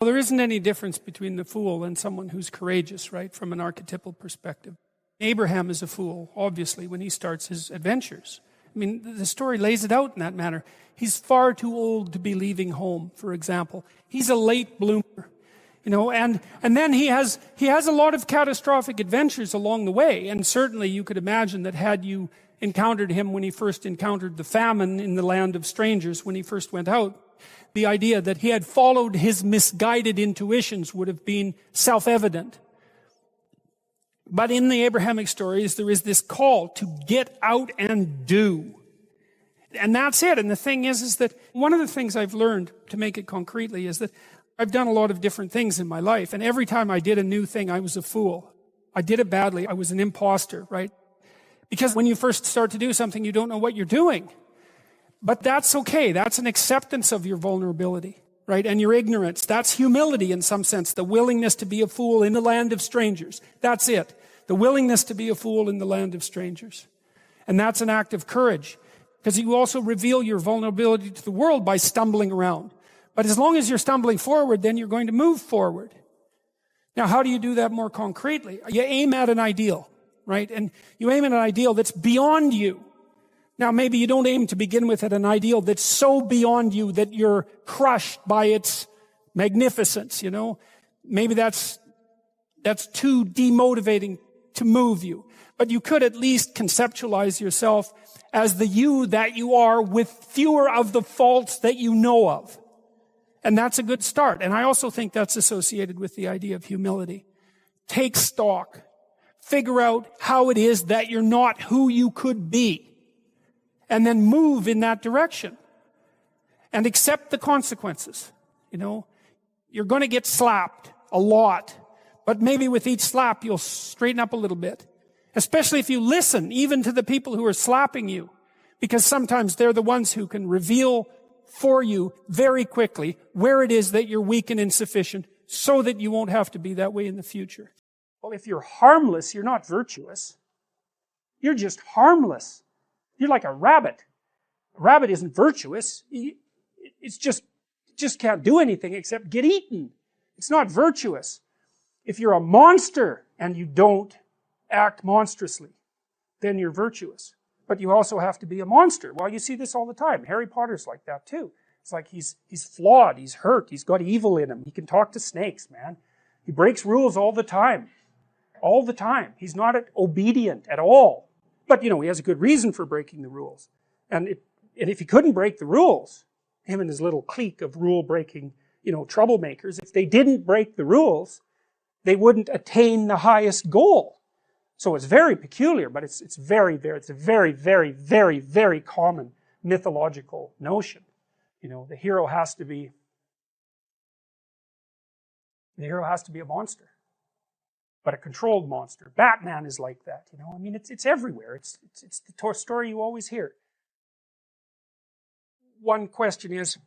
Well, there isn't any difference between the fool and someone who's courageous, right, from an archetypal perspective. Abraham is a fool, obviously, when he starts his adventures. I mean, the story lays it out in that manner. He's far too old to be leaving home, for example. He's a late bloomer, and then he has a lot of catastrophic adventures along the way. And certainly you could imagine that had you encountered him when he first encountered the famine in the land of strangers, when he first went out, the idea that he had followed his misguided intuitions would have been self-evident. But in the Abrahamic stories, there is this call to get out and do. And that's it. And the thing is that one of the things I've learned, to make it concretely, is that I've done a lot of different things in my life. And every time I did a new thing, I was a fool. I did it badly. I was an imposter, right? Because when you first start to do something, you don't know what you're doing. But that's okay. That's an acceptance of your vulnerability, right? And your ignorance. That's humility in some sense. The willingness to be a fool in the land of strangers. That's it. The willingness to be a fool in the land of strangers. And that's an act of courage. Because you also reveal your vulnerability to the world by stumbling around. But as long as you're stumbling forward, then you're going to move forward. Now, how do you do that more concretely? You aim at an ideal, right? And you aim at an ideal that's beyond you. Now, maybe you don't aim to begin with at an ideal that's so beyond you that you're crushed by its magnificence, Maybe that's too demotivating to move you. But you could at least conceptualize yourself as the you that you are with fewer of the faults that you know of. And that's a good start. And I also think that's associated with the idea of humility. Take stock. Figure out how it is that you're not who you could be. And then move in that direction. And accept the consequences. You're going to get slapped a lot. But maybe with each slap, you'll straighten up a little bit. Especially if you listen, even to the people who are slapping you. Because sometimes they're the ones who can reveal for you very quickly where it is that you're weak and insufficient so that you won't have to be that way in the future. Well, if you're harmless, you're not virtuous. You're just harmless. You're like a rabbit. A rabbit isn't virtuous. It's just can't do anything except get eaten. It's not virtuous. If you're a monster and you don't act monstrously, then you're virtuous. But you also have to be a monster. Well, you see this all the time. Harry Potter's like that too. It's like he's flawed, he's hurt, he's got evil in him. He can talk to snakes, man. He breaks rules all the time. All the time. He's not obedient at all. But, he has a good reason for breaking the rules. And if he couldn't break the rules, him and his little clique of rule-breaking, troublemakers, if they didn't break the rules, they wouldn't attain the highest goal. So it's very peculiar, but it's a very, very, very, very common mythological notion. The hero has to be a monster, but a controlled monster. Batman is like that. It's everywhere. It's the story you always hear. One question is,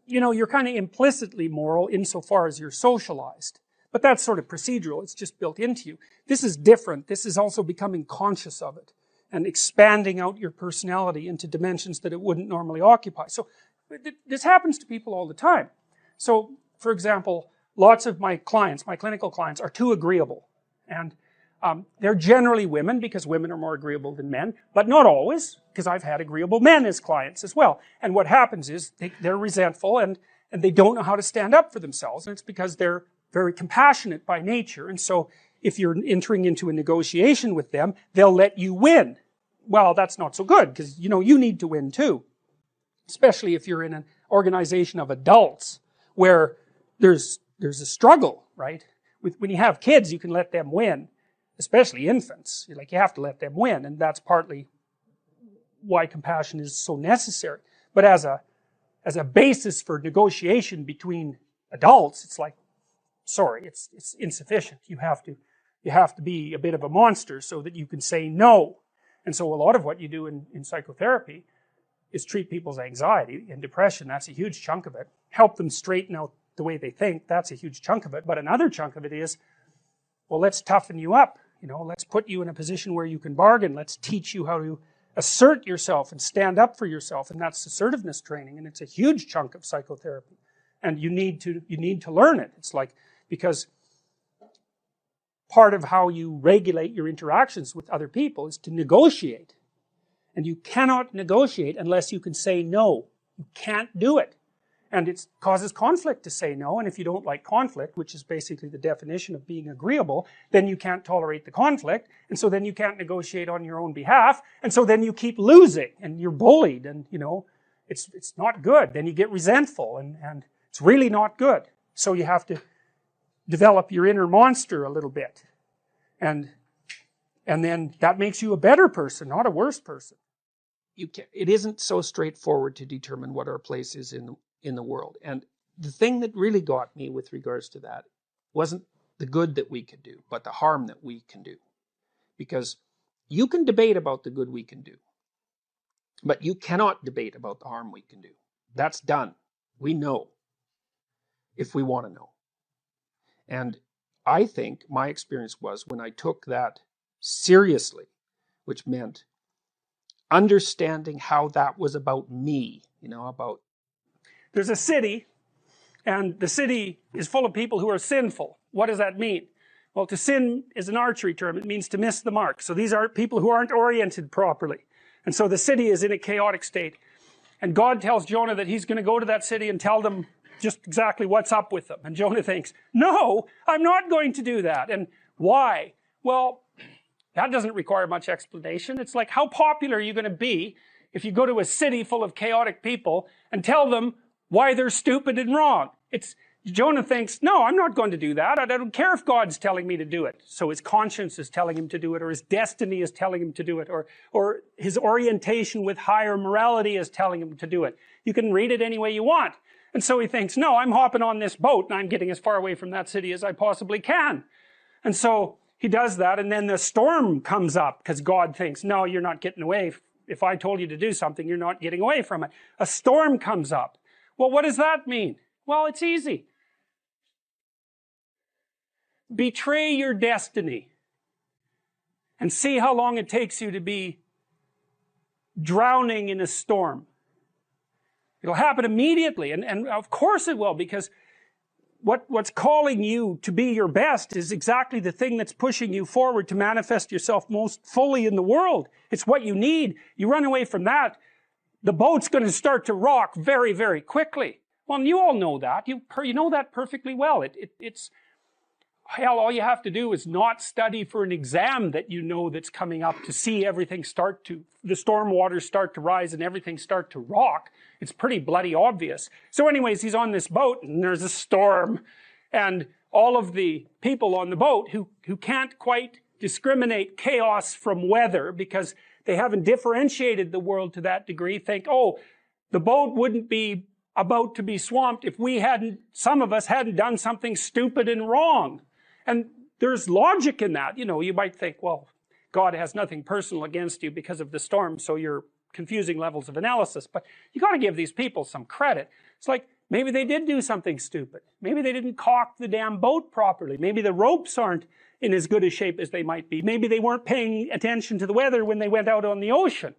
you're kind of implicitly moral insofar as you're socialized. But that's sort of procedural. It's just built into you. This is different. This is also becoming conscious of it and expanding out your personality into dimensions that it wouldn't normally occupy. So this happens to people all the time. So, for example, lots of my clinical clients, are too agreeable. And they're generally women because women are more agreeable than men, but not always, because I've had agreeable men as clients as well. And what happens is they're resentful and they don't know how to stand up for themselves. And it's because they're very compassionate by nature, and so if you're entering into a negotiation with them, they'll let you win. Well, that's not so good, because you need to win too. Especially if you're in an organization of adults, where there's a struggle, right? When you have kids, you can let them win, especially infants. You have to let them win, and that's partly why compassion is so necessary. But as a basis for negotiation between adults, it's like, sorry, it's insufficient. You have to be a bit of a monster so that you can say no. And so a lot of what you do in psychotherapy is treat people's anxiety and depression. That's a huge chunk of it. Help them straighten out the way they think. That's a huge chunk of it. But another chunk of it is, well, let's toughen you up. Let's put you in a position where you can bargain. Let's teach you how to assert yourself and stand up for yourself. And that's assertiveness training. And it's a huge chunk of psychotherapy. And you need to learn it. It's like, because part of how you regulate your interactions with other people is to negotiate. And you cannot negotiate unless you can say no. You can't do it. And it causes conflict to say no, and if you don't like conflict, which is basically the definition of being agreeable, then you can't tolerate the conflict, and so then you can't negotiate on your own behalf, and so then you keep losing, and you're bullied, and it's not good. Then you get resentful, and it's really not good. So you have to develop your inner monster a little bit, and then that makes you a better person, not a worse person. It isn't so straightforward to determine what our place is in the world. And the thing that really got me with regards to that wasn't the good that we could do, but the harm that we can do. Because you can debate about the good we can do, but you cannot debate about the harm we can do. That's done. We know, if we want to know. And I think my experience was, when I took that seriously, which meant understanding how that was about me, about, there's a city, and the city is full of people who are sinful. What does that mean? Well, to sin is an archery term. It means to miss the mark. So these are people who aren't oriented properly. And so the city is in a chaotic state. And God tells Jonah that he's going to go to that city and tell them just exactly what's up with them. And Jonah thinks, no, I'm not going to do that. And why? Well, that doesn't require much explanation. It's like, how popular are you going to be if you go to a city full of chaotic people and tell them why they're stupid and wrong? Jonah thinks, no, I'm not going to do that. I don't care if God's telling me to do it. So his conscience is telling him to do it, or his destiny is telling him to do it, or his orientation with higher morality is telling him to do it. You can read it any way you want. And so he thinks, no, I'm hopping on this boat and I'm getting as far away from that city as I possibly can. And so he does that, and then the storm comes up because God thinks, no, you're not getting away. If I told you to do something, you're not getting away from it. A storm comes up. Well, what does that mean? Well, it's easy. Betray your destiny and see how long it takes you to be drowning in a storm. It'll happen immediately, and of course it will, because what's calling you to be your best is exactly the thing that's pushing you forward to manifest yourself most fully in the world. It's what you need. You run away from that, the boat's going to start to rock very, very quickly. Well, you all know that. You know that perfectly well. It's hell, all you have to do is not study for an exam that you know that's coming up to see everything the storm waters start to rise and everything start to rock. It's pretty bloody obvious. So anyways, he's on this boat and there's a storm, and all of the people on the boat who can't quite discriminate chaos from weather because they haven't differentiated the world to that degree think, oh, the boat wouldn't be about to be swamped if some of us hadn't done something stupid and wrong. And there's logic in that. You might think, well, God has nothing personal against you because of the storm, so you're confusing levels of analysis. But you got to give these people some credit. It's like, maybe they did do something stupid. Maybe they didn't caulk the damn boat properly. Maybe the ropes aren't in as good a shape as they might be. Maybe they weren't paying attention to the weather when they went out on the ocean,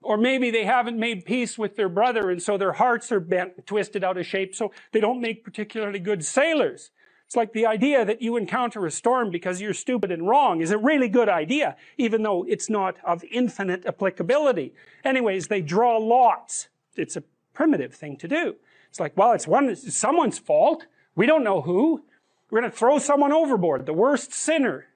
Or maybe they haven't made peace with their brother, and so their hearts are bent, twisted out of shape, so they don't make particularly good sailors. It's like the idea that you encounter a storm because you're stupid and wrong is a really good idea, even though it's not of infinite applicability. Anyways, they draw lots. It's a primitive thing to do. It's like, well, it's someone's fault. We don't know who. We're going to throw someone overboard, the worst sinner.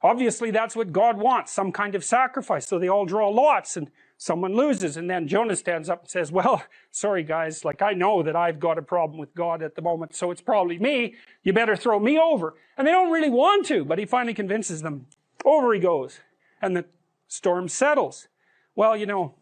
Obviously, that's what God wants, some kind of sacrifice. So they all draw lots, and someone loses. And then Jonah stands up and says, well, sorry guys, I know that I've got a problem with God at the moment, so it's probably me. You better throw me over. And they don't really want to, but he finally convinces them. Over he goes. And the storm settles. Well,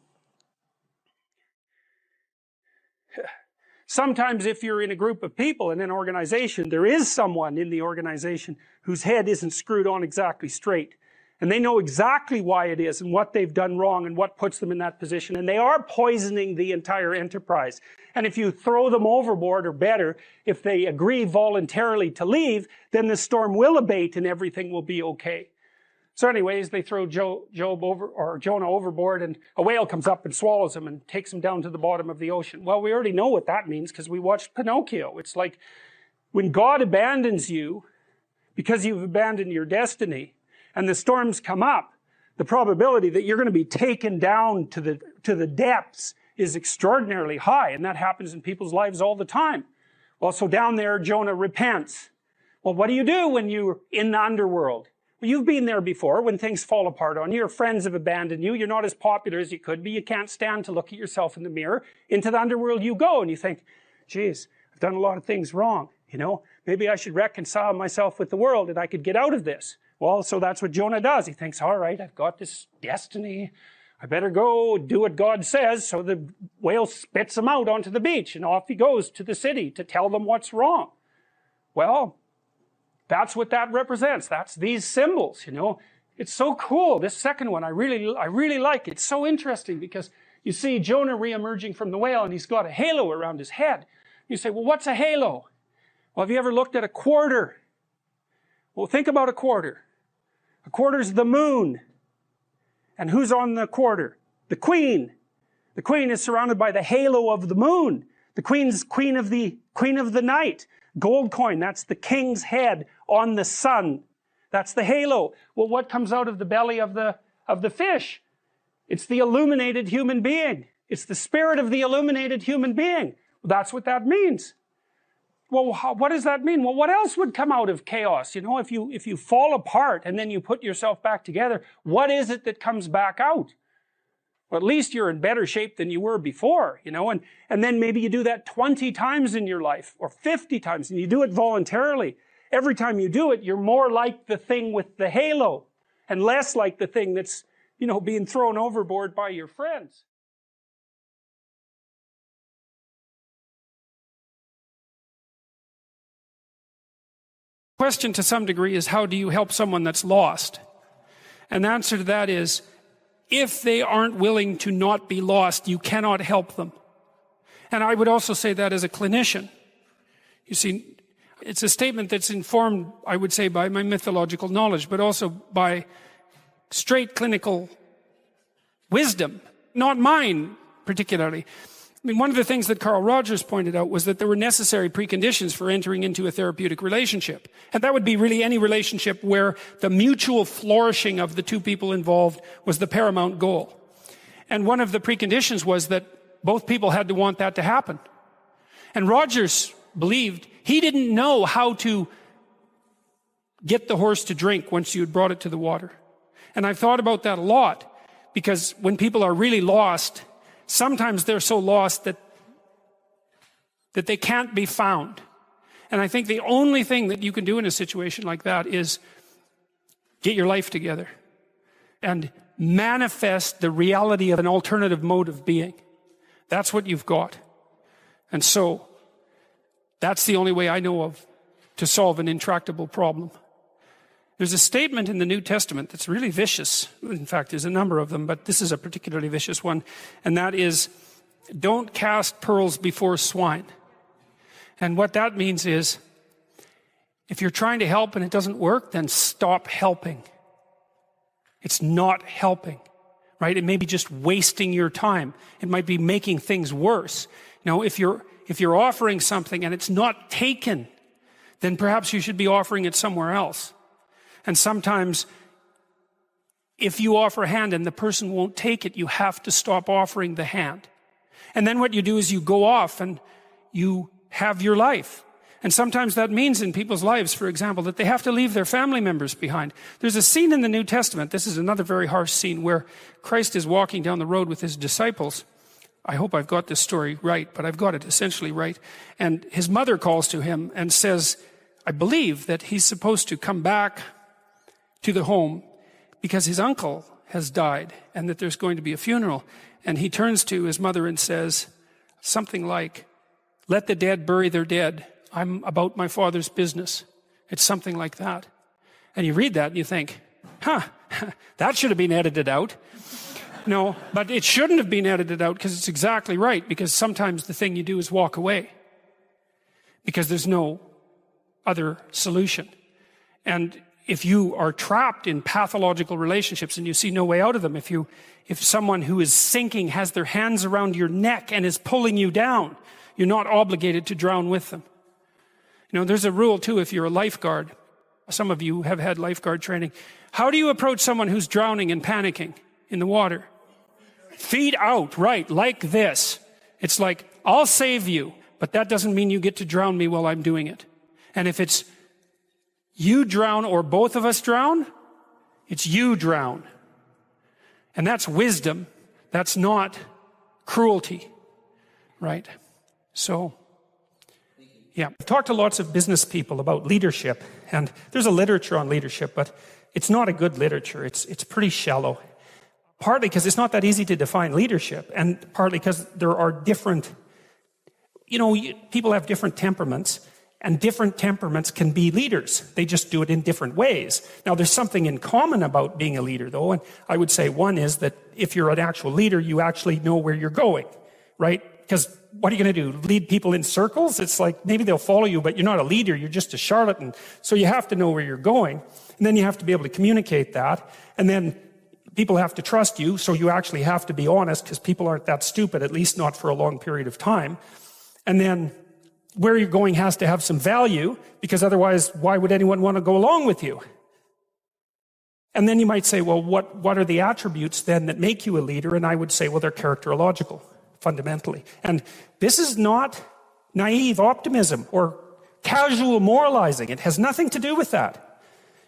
sometimes if you're in a group of people in an organization, there is someone in the organization whose head isn't screwed on exactly straight. And they know exactly why it is and what they've done wrong and what puts them in that position. And they are poisoning the entire enterprise. And if you throw them overboard, or better, if they agree voluntarily to leave, then the storm will abate and everything will be okay. So anyways, they throw Jonah overboard, and a whale comes up and swallows him and takes him down to the bottom of the ocean. Well, we already know what that means because we watched Pinocchio. It's like when God abandons you because you've abandoned your destiny and the storms come up, the probability that you're going to be taken down to the depths is extraordinarily high, and that happens in people's lives all the time. Well, so down there, Jonah repents. Well, what do you do when you're in the underworld? Well, you've been there before when things fall apart on you. Your friends have abandoned you. You're not as popular as you could be. You can't stand to look at yourself in the mirror. Into the underworld you go, and you think, geez, I've done a lot of things wrong. Maybe I should reconcile myself with the world and I could get out of this. Well, so that's what Jonah does. He thinks, all right, I've got this destiny. I better go do what God says. So the whale spits him out onto the beach, and off he goes to the city to tell them what's wrong. Well, that's what that represents. That's these symbols, It's so cool. This second one, I really like it. It's so interesting because you see Jonah re-emerging from the whale, and he's got a halo around his head. You say, well, what's a halo? Well, have you ever looked at a quarter? Well, think about a quarter. A quarter's the moon. And who's on the quarter? The queen. The queen is surrounded by the halo of the moon. The queen's queen of the night. Gold coin, that's the king's head on the sun. That's the halo. Well, what comes out of the belly of the fish? It's the illuminated human being. It's the spirit of the illuminated human being. Well, that's what that means. Well, what does that mean? Well, what else would come out of chaos? If you fall apart and then you put yourself back together, what is it that comes back out? Well, at least you're in better shape than you were before, and then maybe you do that 20 times in your life or 50 times, and you do it voluntarily. Every time you do it, you're more like the thing with the halo and less like the thing that's, being thrown overboard by your friends. The question to some degree is, how do you help someone that's lost? And the answer to that is, if they aren't willing to not be lost, you cannot help them. And I would also say that as a clinician. You see, it's a statement that's informed, I would say, by my mythological knowledge, but also by straight clinical wisdom, not mine particularly. One of the things that Carl Rogers pointed out was that there were necessary preconditions for entering into a therapeutic relationship. And that would be really any relationship where the mutual flourishing of the two people involved was the paramount goal. And one of the preconditions was that both people had to want that to happen. And Rogers believed he didn't know how to get the horse to drink once you had brought it to the water. And I've thought about that a lot, because when people are really lost, sometimes they're so lost that they can't be found. And I think the only thing that you can do in a situation like that is get your life together and manifest the reality of an alternative mode of being. That's what you've got. And so that's the only way I know of to solve an intractable problem. There's a statement in the New Testament that's really vicious. In fact, there's a number of them, but this is a particularly vicious one. And that is, don't cast pearls before swine. And what that means is, if you're trying to help and it doesn't work, then stop helping. It's not helping, right? It may be just wasting your time. It might be making things worse. If you're offering something and it's not taken, then perhaps you should be offering it somewhere else. And sometimes, if you offer a hand and the person won't take it, you have to stop offering the hand. And then what you do is you go off and you have your life. And sometimes that means in people's lives, for example, that they have to leave their family members behind. There's a scene in the New Testament, this is another very harsh scene, where Christ is walking down the road with his disciples. I hope I've got this story right, but I've got it essentially right. And his mother calls to him and says, I believe that he's supposed to come back to the home because his uncle has died and that there's going to be a funeral. And he turns to his mother and says something like, let the dead bury their dead. I'm about my Father's business. It's something like that. And you read that and you think, that should have been edited out. No, but it shouldn't have been edited out, because it's exactly right, because sometimes the thing you do is walk away because there's no other solution. And if you are trapped in pathological relationships and you see no way out of them, if someone who is sinking has their hands around your neck and is pulling you down, you're not obligated to drown with them. There's a rule too if you're a lifeguard. Some of you have had lifeguard training. How do you approach someone who's drowning and panicking in the water? Feet out, right, like this. It's like, I'll save you, but that doesn't mean you get to drown me while I'm doing it. And if it's you drown or both of us drown, it's you drown. And that's wisdom. That's not cruelty, right? So, yeah. I've talked to lots of business people about leadership, and there's a literature on leadership, but it's not a good literature. It's pretty shallow. Partly because it's not that easy to define leadership, and partly because there are different, people have different temperaments, and different temperaments can be leaders. They just do it in different ways. Now, there's something in common about being a leader, though, and I would say one is that if you're an actual leader, you actually know where you're going, right? Because what are you going to do? Lead people in circles? It's like maybe they'll follow you, but you're not a leader. You're just a charlatan. So you have to know where you're going, and then you have to be able to communicate that, and then people have to trust you, so you actually have to be honest, because people aren't that stupid, at least not for a long period of time. And then where you're going has to have some value, because otherwise, why would anyone want to go along with you? And then you might say, well, what are the attributes then that make you a leader? And I would say, well, they're characterological, fundamentally. And this is not naive optimism or casual moralizing. It has nothing to do with that.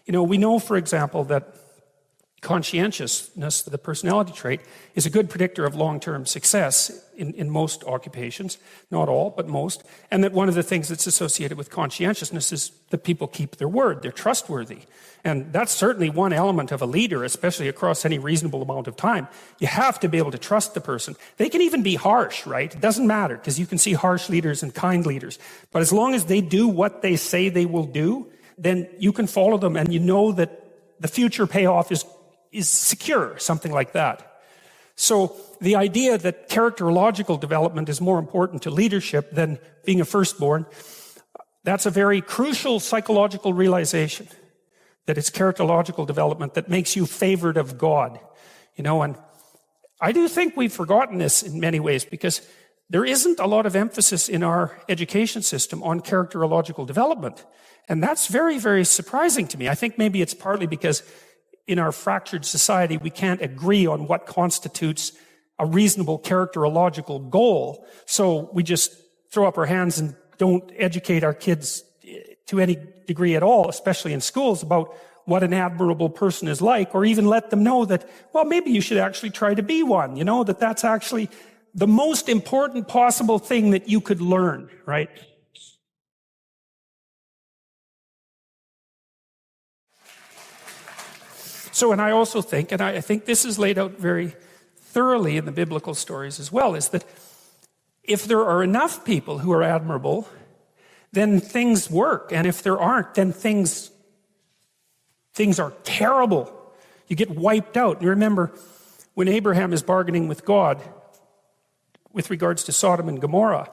We know, for example, that conscientiousness, the personality trait, is a good predictor of long-term success in most occupations, not all, but most, and that one of the things that's associated with conscientiousness is that people keep their word, they're trustworthy. And that's certainly one element of a leader, especially across any reasonable amount of time. You have to be able to trust the person. They can even be harsh, right? It doesn't matter, because you can see harsh leaders and kind leaders. But as long as they do what they say they will do, then you can follow them, and you know that the future payoff is secure, something like that. So the idea that characterological development is more important to leadership than being a firstborn, that's a very crucial psychological realization, that it's characterological development that makes you favored of God. And I do think we've forgotten this in many ways, because there isn't a lot of emphasis in our education system on characterological development. And that's very, very surprising to me. I think maybe it's partly because in our fractured society, we can't agree on what constitutes a reasonable characterological goal. So we just throw up our hands and don't educate our kids to any degree at all, especially in schools, about what an admirable person is like, or even let them know that, well, maybe you should actually try to be one, that that's actually the most important possible thing that you could learn, right? So, and I also think, and I think this is laid out very thoroughly in the biblical stories as well, is that if there are enough people who are admirable, then things work. And if there aren't, then things are terrible. You get wiped out. And remember, when Abraham is bargaining with God with regards to Sodom and Gomorrah,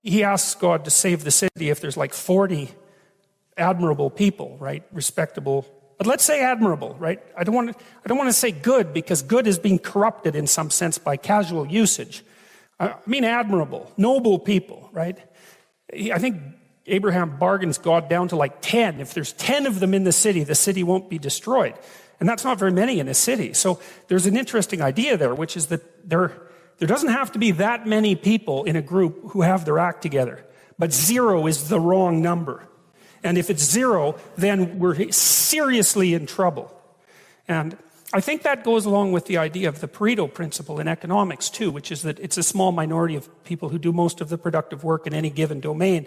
he asks God to save the city if there's like 40 admirable people, right? Respectable. But let's say admirable, right? I don't want to say good, because good is being corrupted in some sense by casual usage. I mean admirable, noble people, right? I think Abraham bargains God down to like 10. If there's 10 of them in the city won't be destroyed. And that's not very many in a city. So there's an interesting idea there, which is that there doesn't have to be that many people in a group who have their act together. But 0 is the wrong number. And if it's 0, then we're seriously in trouble. And I think that goes along with the idea of the Pareto principle in economics too, which is that it's a small minority of people who do most of the productive work in any given domain.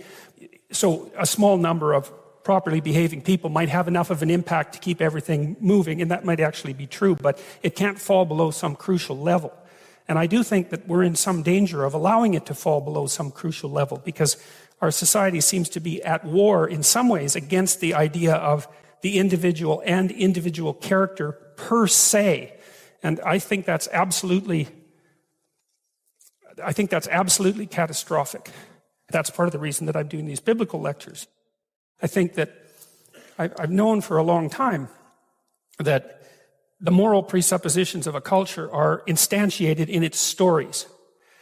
So a small number of properly behaving people might have enough of an impact to keep everything moving, and that might actually be true, but it can't fall below some crucial level. And I do think that we're in some danger of allowing it to fall below some crucial level, because our society seems to be at war in some ways against the idea of the individual and individual character per se. And I think that's absolutely catastrophic. That's part of the reason that I'm doing these biblical lectures. I think I've known for a long time that the moral presuppositions of a culture are instantiated in its stories.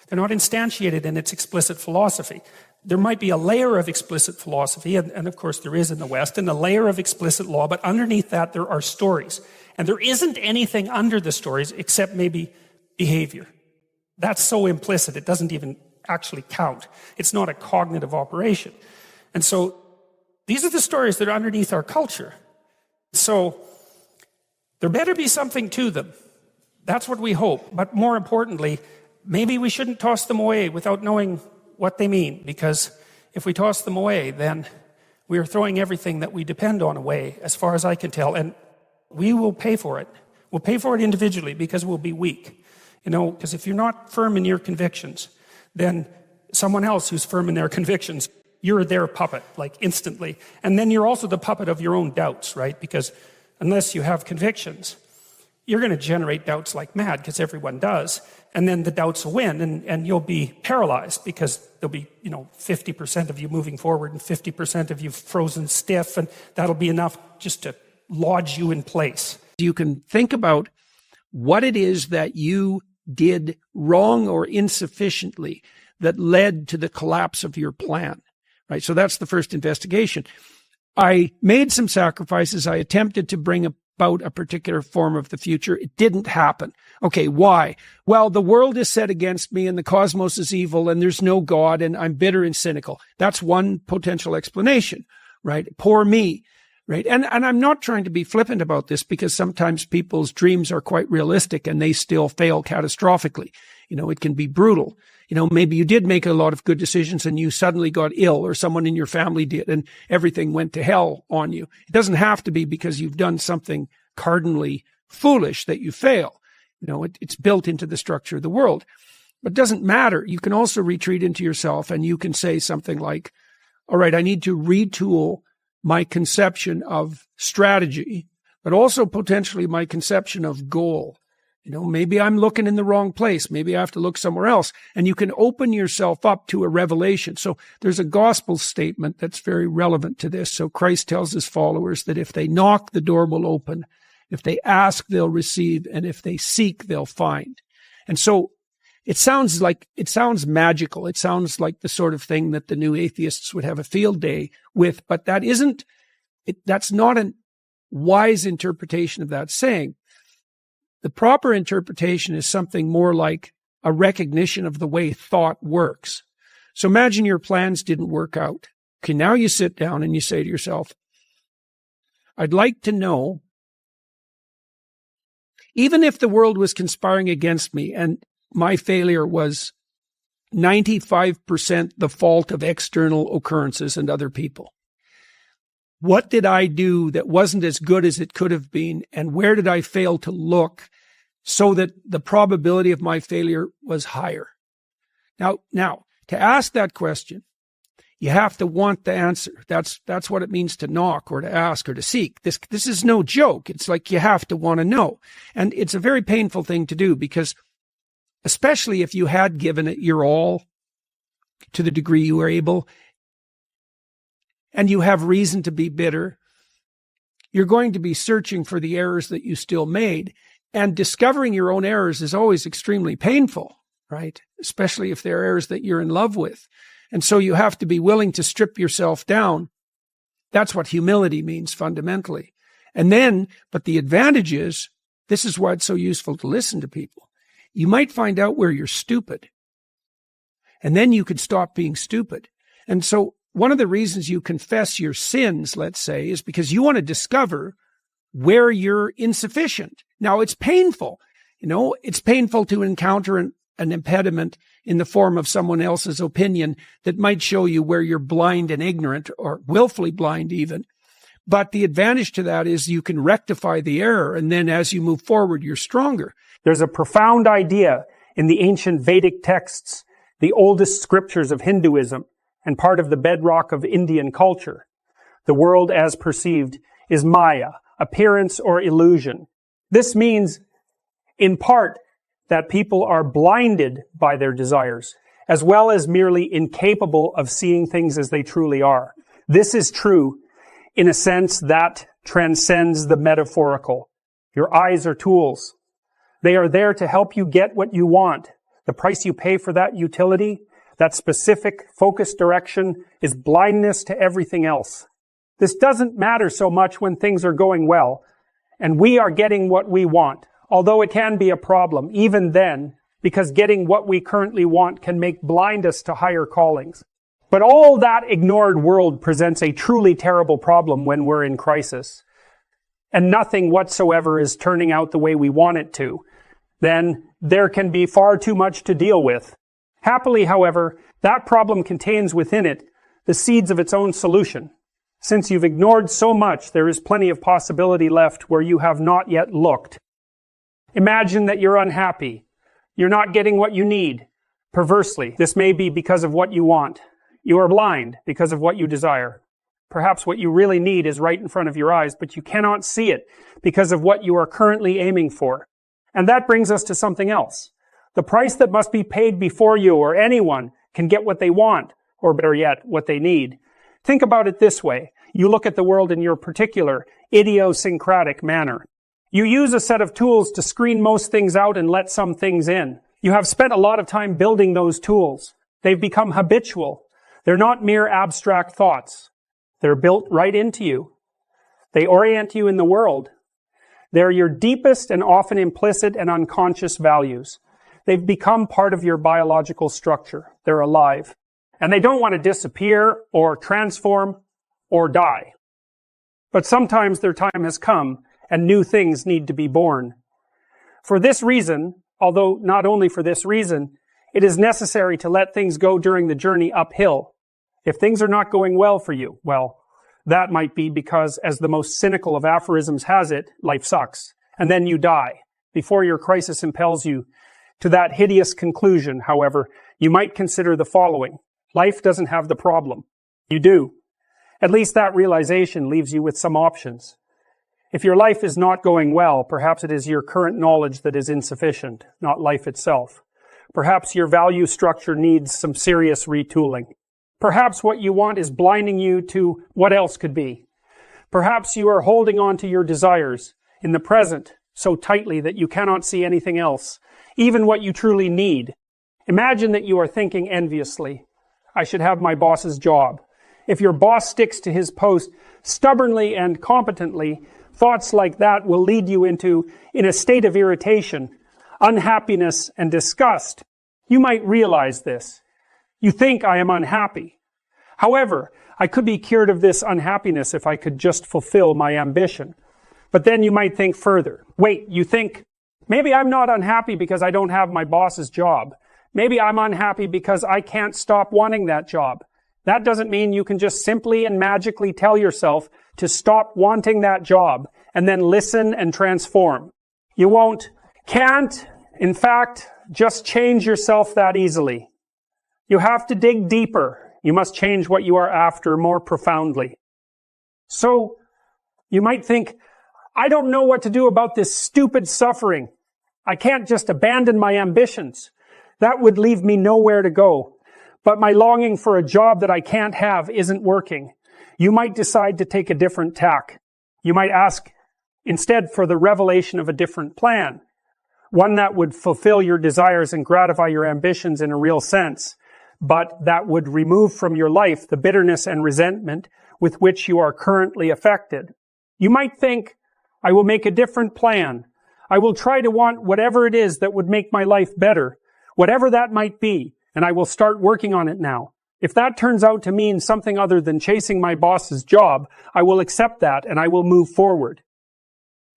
They're not instantiated in its explicit philosophy. There might be a layer of explicit philosophy, and of course there is in the West, and a layer of explicit law, but underneath that there are stories. And there isn't anything under the stories except maybe behavior. That's so implicit, it doesn't even actually count. It's not a cognitive operation. And so these are the stories that are underneath our culture. So there better be something to them. That's what we hope. But more importantly, maybe we shouldn't toss them away without knowing what they mean, because if we toss them away, then we are throwing everything that we depend on away, as far as I can tell, and we will pay for it. We'll pay for it individually because we'll be weak. Because if you're not firm in your convictions, then someone else who's firm in their convictions, you're their puppet, like instantly. And then you're also the puppet of your own doubts, right? Because unless you have convictions, you're going to generate doubts like mad, because everyone does. And then the doubts will win, and you'll be paralyzed, because there'll be, 50% of you moving forward and 50% of you frozen stiff, and that'll be enough just to lodge you in place. You can think about what it is that you did wrong or insufficiently that led to the collapse of your plan, right? So that's the first investigation. I made some sacrifices. I attempted to bring about a particular form of the future. It didn't happen. Okay, why? Well, the world is set against me and the cosmos is evil and there's no God and I'm bitter and cynical. That's one potential explanation, right? Poor me, right? And I'm not trying to be flippant about this, because sometimes people's dreams are quite realistic and they still fail catastrophically. It can be brutal. Maybe you did make a lot of good decisions and you suddenly got ill, or someone in your family did, and everything went to hell on you. It doesn't have to be because you've done something cardinally foolish that you fail. It's built into the structure of the world. But it doesn't matter. You can also retreat into yourself and you can say something like, all right, I need to retool my conception of strategy, but also potentially my conception of goal. Maybe I'm looking in the wrong place. Maybe I have to look somewhere else. And you can open yourself up to a revelation. So there's a gospel statement that's very relevant to this. So Christ tells his followers that if they knock, the door will open. If they ask, they'll receive. And if they seek, they'll find. And so it sounds magical. It sounds like the sort of thing that the new atheists would have a field day with, but that's not a wise interpretation of that saying. The proper interpretation is something more like a recognition of the way thought works. So imagine your plans didn't work out. Okay, now you sit down and you say to yourself, I'd like to know, even if the world was conspiring against me and my failure was 95% the fault of external occurrences and other people, what did I do that wasn't as good as it could have been? And where did I fail to look so that the probability of my failure was higher? Now, to ask that question, you have to want the answer. That's what it means to knock or to ask or to seek. This is no joke. It's like you have to want to know. And it's a very painful thing to do, because especially if you had given it your all to the degree you were able, and you have reason to be bitter, you're going to be searching for the errors that you still made. And discovering your own errors is always extremely painful, right? Especially if they're errors that you're in love with. And so you have to be willing to strip yourself down. That's what humility means fundamentally. And then, but the advantage is, this is why it's so useful to listen to people. You might find out where you're stupid. And then you could stop being stupid. And so one of the reasons you confess your sins, let's say, is because you want to discover where you're insufficient. Now, it's painful. It's painful to encounter an impediment in the form of someone else's opinion that might show you where you're blind and ignorant, or willfully blind even. But the advantage to that is you can rectify the error, and then as you move forward, you're stronger. There's a profound idea in the ancient Vedic texts, the oldest scriptures of Hinduism, and part of the bedrock of Indian culture. The world as perceived is Maya, appearance or illusion. This means, in part, that people are blinded by their desires, as well as merely incapable of seeing things as they truly are. This is true in a sense that transcends the metaphorical. Your eyes are tools. They are there to help you get what you want. The price you pay for that utility, that specific focused direction, is blindness to everything else. This doesn't matter so much when things are going well, and we are getting what we want, although it can be a problem, even then, because getting what we currently want can make blind us to higher callings. But all that ignored world presents a truly terrible problem when we're in crisis, and nothing whatsoever is turning out the way we want it to. Then there can be far too much to deal with. Happily, however, that problem contains within it the seeds of its own solution. Since you've ignored so much, there is plenty of possibility left where you have not yet looked. Imagine that you're unhappy. You're not getting what you need. Perversely, this may be because of what you want. You are blind because of what you desire. Perhaps what you really need is right in front of your eyes, but you cannot see it because of what you are currently aiming for. And that brings us to something else. The price that must be paid before you or anyone can get what they want, or better yet, what they need. Think about it this way. You look at the world in your particular, idiosyncratic manner. You use a set of tools to screen most things out and let some things in. You have spent a lot of time building those tools. They've become habitual. They're not mere abstract thoughts. They're built right into you. They orient you in the world. They're your deepest and often implicit and unconscious values. They've become part of your biological structure. They're alive. And they don't want to disappear or transform or die. But sometimes their time has come and new things need to be born. For this reason, although not only for this reason, it is necessary to let things go during the journey uphill. If things are not going well for you, well, that might be because, as the most cynical of aphorisms has it, life sucks. And then you die. Before your crisis impels you to that hideous conclusion, however, you might consider the following. Life doesn't have the problem. You do. At least that realization leaves you with some options. If your life is not going well, perhaps it is your current knowledge that is insufficient, not life itself. Perhaps your value structure needs some serious retooling. Perhaps what you want is blinding you to what else could be. Perhaps you are holding on to your desires in the present so tightly that you cannot see anything else, even what you truly need. Imagine that you are thinking enviously, I should have my boss's job. If your boss sticks to his post stubbornly and competently, thoughts like that will lead you in a state of irritation, unhappiness, and disgust. You might realize this. You think I am unhappy. However, I could be cured of this unhappiness if I could just fulfill my ambition. But then you might think further. Wait, you think, maybe I'm not unhappy because I don't have my boss's job. Maybe I'm unhappy because I can't stop wanting that job. That doesn't mean you can just simply and magically tell yourself to stop wanting that job and then listen and transform. You can't, in fact, just change yourself that easily. You have to dig deeper. You must change what you are after more profoundly. So, you might think, I don't know what to do about this stupid suffering. I can't just abandon my ambitions. That would leave me nowhere to go. But my longing for a job that I can't have isn't working. You might decide to take a different tack. You might ask instead for the revelation of a different plan. One that would fulfill your desires and gratify your ambitions in a real sense, but that would remove from your life the bitterness and resentment with which you are currently affected. You might think, I will make a different plan. I will try to want whatever it is that would make my life better, whatever that might be, and I will start working on it now. If that turns out to mean something other than chasing my boss's job, I will accept that and I will move forward.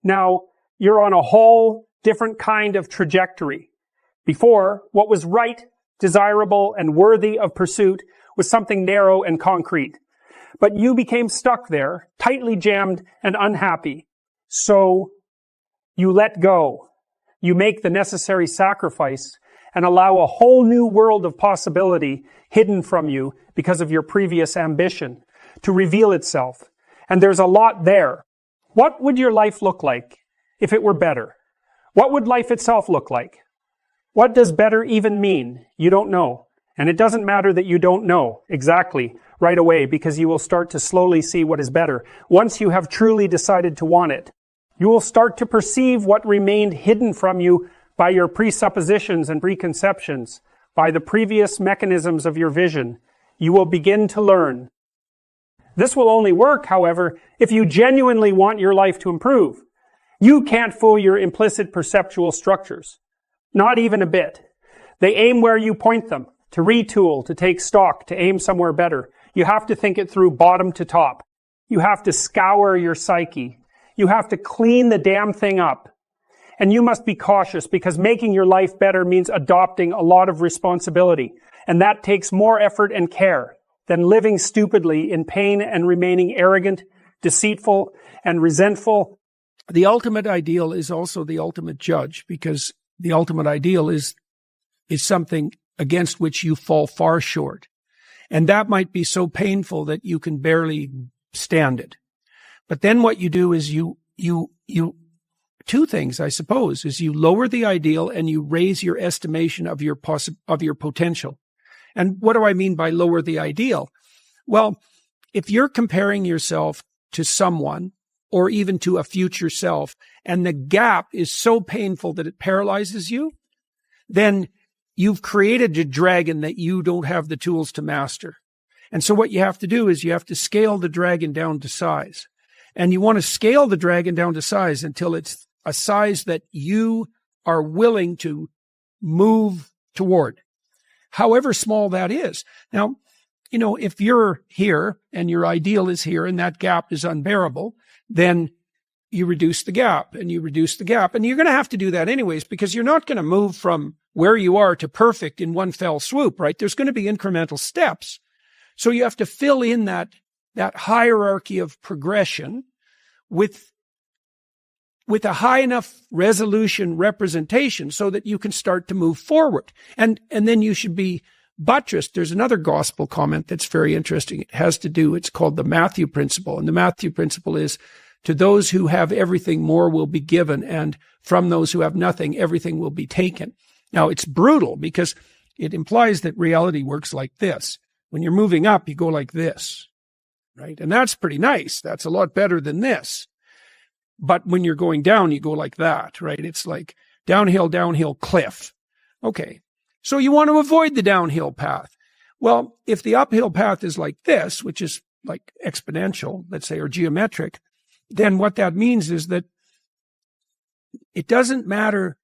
Now, you're on a whole different kind of trajectory. Before, what was right, desirable, and worthy of pursuit was something narrow and concrete. But you became stuck there, tightly jammed and unhappy. So, you let go. You make the necessary sacrifice and allow a whole new world of possibility hidden from you because of your previous ambition to reveal itself. And there's a lot there. What would your life look like if it were better? What would life itself look like? What does better even mean? You don't know. And it doesn't matter that you don't know exactly right away, because you will start to slowly see what is better. Once you have truly decided to want it, you will start to perceive what remained hidden from you by your presuppositions and preconceptions, by the previous mechanisms of your vision. You will begin to learn. This will only work, however, if you genuinely want your life to improve. You can't fool your implicit perceptual structures. Not even a bit. They aim where you point them. To retool, to take stock, to aim somewhere better. You have to think it through bottom to top. You have to scour your psyche. You have to clean the damn thing up. And you must be cautious, because making your life better means adopting a lot of responsibility. And that takes more effort and care than living stupidly in pain and remaining arrogant, deceitful, and resentful. The ultimate ideal is also the ultimate judge, because the ultimate ideal is something against which you fall far short. And that might be so painful that you can barely stand it. But then what you do is you two things, I suppose, is you lower the ideal and you raise your estimation of your potential. And what do I mean by lower the ideal? Well, if you're comparing yourself to someone or even to a future self, and the gap is so painful that it paralyzes you, then you've created a dragon that you don't have the tools to master. And so what you have to do is you have to scale the dragon down to size. And you want to scale the dragon down to size until it's a size that you are willing to move toward, however small that is. Now, if you're here and your ideal is here and that gap is unbearable, then you reduce the gap and you reduce the gap. And you're going to have to do that anyways, because you're not going to move from where you are to perfect in one fell swoop, right? There's going to be incremental steps. So you have to fill in that hierarchy of progression with a high enough resolution representation so that you can start to move forward. And then you should be buttressed. There's another gospel comment that's very interesting. It's called the Matthew principle. And the Matthew principle is, to those who have everything, more will be given. And from those who have nothing, everything will be taken. Now, it's brutal because it implies that reality works like this. When you're moving up, you go like this, right? And that's pretty nice. That's a lot better than this. But when you're going down, you go like that, right? It's like downhill, cliff. Okay. So you want to avoid the downhill path. Well, if the uphill path is like this, which is like exponential, let's say, or geometric, then what that means is that it doesn't matter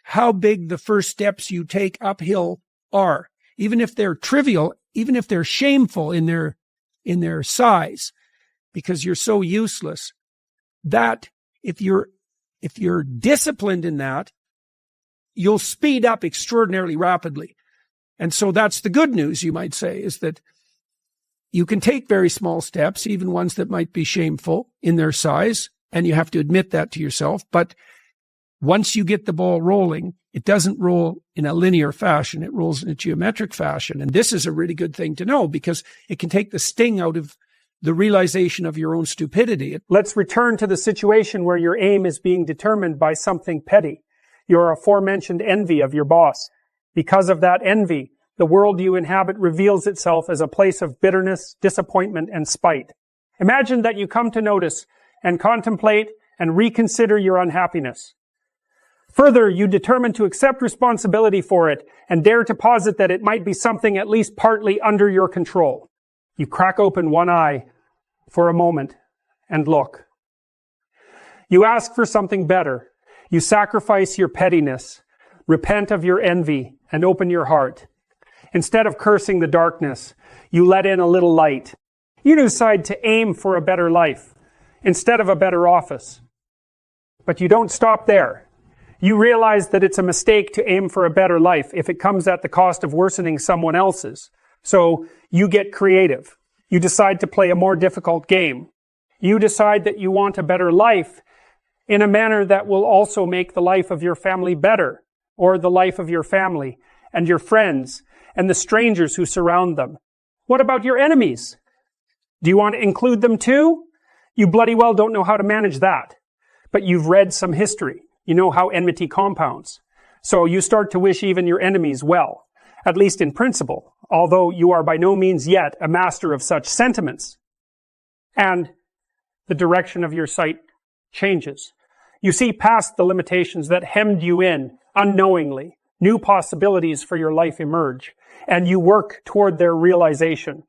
how big the first steps you take uphill are, even if they're trivial, even if they're shameful in their size, because you're so useless, that if you're disciplined in that, you'll speed up extraordinarily rapidly. And so that's the good news, you might say, is that you can take very small steps, even ones that might be shameful in their size, and you have to admit that to yourself. But once you get the ball rolling, it doesn't roll in a linear fashion. It rolls in a geometric fashion. And this is a really good thing to know, because it can take the sting out of the realization of your own stupidity. Let's return to the situation where your aim is being determined by something petty, your aforementioned envy of your boss. Because of that envy, the world you inhabit reveals itself as a place of bitterness, disappointment, and spite. Imagine that you come to notice and contemplate and reconsider your unhappiness. Further, you determine to accept responsibility for it and dare to posit that it might be something at least partly under your control. You crack open one eye for a moment and look. You ask for something better. You sacrifice your pettiness, repent of your envy, and open your heart. Instead of cursing the darkness, you let in a little light. You decide to aim for a better life instead of a better office. But you don't stop there. You realize that it's a mistake to aim for a better life if it comes at the cost of worsening someone else's. So you get creative. You decide to play a more difficult game. You decide that you want a better life in a manner that will also make the life of your family better, or the life of your family and your friends and the strangers who surround them. What about your enemies? Do you want to include them too? You bloody well don't know how to manage that. But you've read some history. You know how enmity compounds. So you start to wish even your enemies well. at least in principle, although you are by no means yet a master of such sentiments. And the direction of your sight changes. You see past the limitations that hemmed you in unknowingly. New possibilities for your life emerge, and you work toward their realization.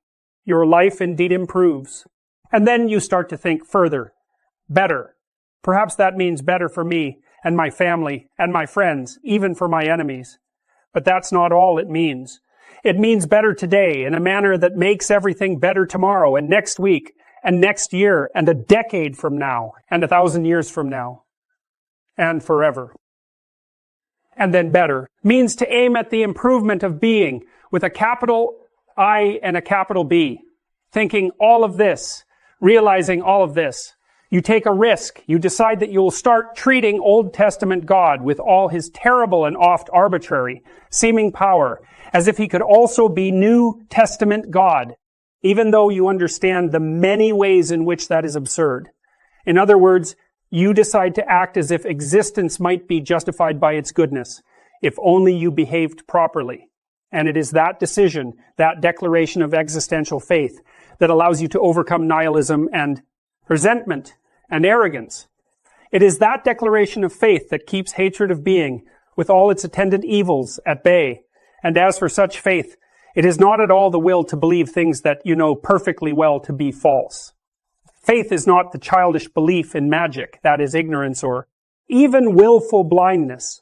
Your life indeed improves. And then you start to think further, better. Perhaps that means better for me and my family and my friends, even for my enemies. But that's not all it means. It means better today in a manner that makes everything better tomorrow and next week and next year and a decade from now and 1,000 years from now and forever. And then better means to aim at the improvement of being with a capital I and a capital B. Thinking all of this, realizing all of this. You take a risk. You decide that you will start treating Old Testament God with all his terrible and oft arbitrary seeming power as if he could also be New Testament God, even though you understand the many ways in which that is absurd. In other words, you decide to act as if existence might be justified by its goodness, if only you behaved properly. And it is that decision, that declaration of existential faith, that allows you to overcome nihilism and resentment and arrogance. It is that declaration of faith that keeps hatred of being, with all its attendant evils, at bay. And as for such faith, it is not at all the will to believe things that you know perfectly well to be false. Faith is not the childish belief in magic, that is ignorance or even willful blindness.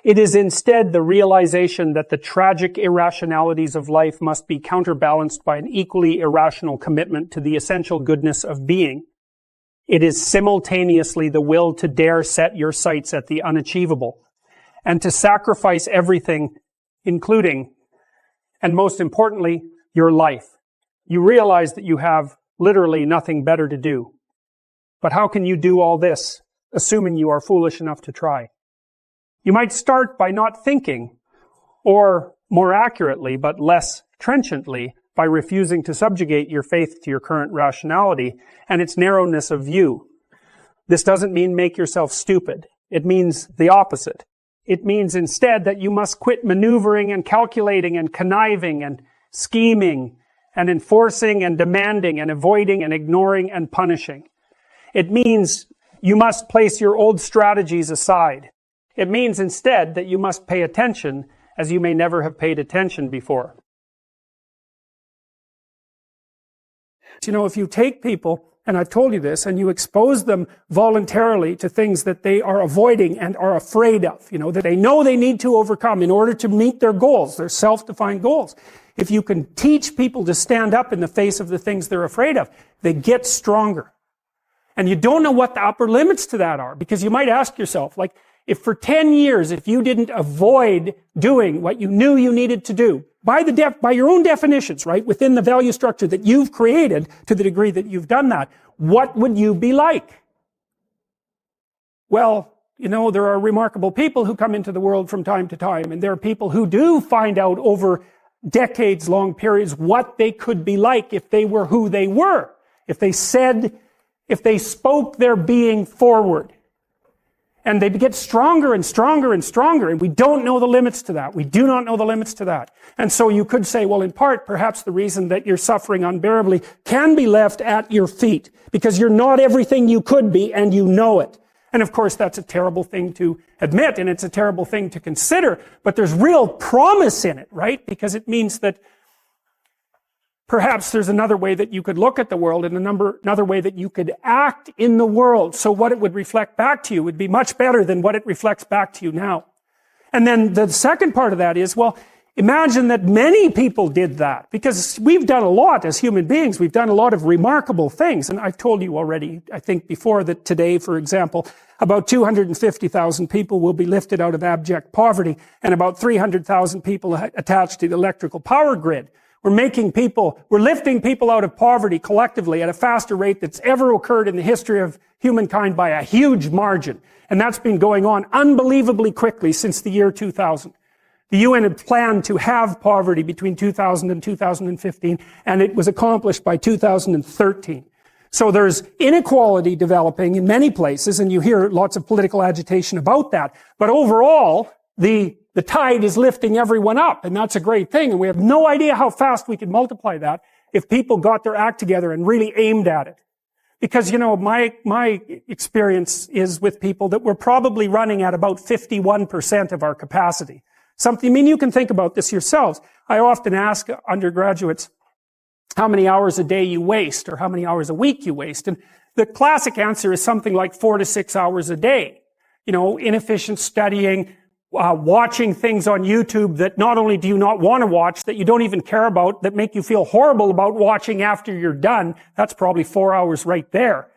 It is instead the realization that the tragic irrationalities of life must be counterbalanced by an equally irrational commitment to the essential goodness of being. It is simultaneously the will to dare set your sights at the unachievable and to sacrifice everything, including, and most importantly, your life. You realize that you have literally nothing better to do. But how can you do all this, assuming you are foolish enough to try? You might start by not thinking, or more accurately, but less trenchantly, by refusing to subjugate your faith to your current rationality and its narrowness of view. This doesn't mean make yourself stupid. It means the opposite. It means instead that you must quit maneuvering and calculating and conniving and scheming and enforcing and demanding and avoiding and ignoring and punishing. It means you must place your old strategies aside. It means instead that you must pay attention as you may never have paid attention before. You know, if you take people, and I've told you this, and you expose them voluntarily to things that they are avoiding and are afraid of, that they know they need to overcome in order to meet their goals, their self-defined goals. If you can teach people to stand up in the face of the things they're afraid of, they get stronger. And you don't know what the upper limits to that are, because you might ask yourself, like, if for 10 years, if you didn't avoid doing what you knew you needed to do, by your own definitions, right, within the value structure that you've created to the degree that you've done that, what would you be like? Well, there are remarkable people who come into the world from time to time, and there are people who do find out over decades-long periods what they could be like if they were who they were, if they spoke their being forward. And they get stronger and stronger and stronger, and we don't know the limits to that. We do not know the limits to that. And so you could say, well, in part, perhaps the reason that you're suffering unbearably can be left at your feet, because you're not everything you could be, and you know it. And of course, that's a terrible thing to admit, and it's a terrible thing to consider, but there's real promise in it, right? Because it means that perhaps there's another way that you could look at the world and another way that you could act in the world. So what it would reflect back to you would be much better than what it reflects back to you now. And then the second part of that is, well, imagine that many people did that, because we've done a lot as human beings. We've done a lot of remarkable things. And I've told you already, I think before, that today, for example, about 250,000 people will be lifted out of abject poverty, and about 300,000 people attached to the electrical power grid. We're lifting people out of poverty collectively at a faster rate that's ever occurred in the history of humankind by a huge margin. And that's been going on unbelievably quickly since the year 2000. The UN had planned to have poverty between 2000 and 2015, and it was accomplished by 2013. So there's inequality developing in many places, and you hear lots of political agitation about that. But overall, the the tide is lifting everyone up, and that's a great thing. And we have no idea how fast we could multiply that if people got their act together and really aimed at it. Because, my experience is with people that we're probably running at about 51% of our capacity. You can think about this yourselves. I often ask undergraduates how many hours a day you waste or how many hours a week you waste. And the classic answer is something like 4 to 6 hours a day. Inefficient studying, watching things on YouTube that not only do you not want to watch, that you don't even care about, that make you feel horrible about watching after you're done. That's probably 4 hours right there.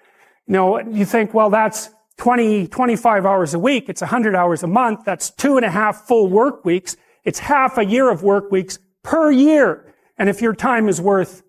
You think, well, that's 25 hours a week. It's 100 hours a month. That's 2.5 full work weeks. It's half a year of work weeks per year. And if your time is worth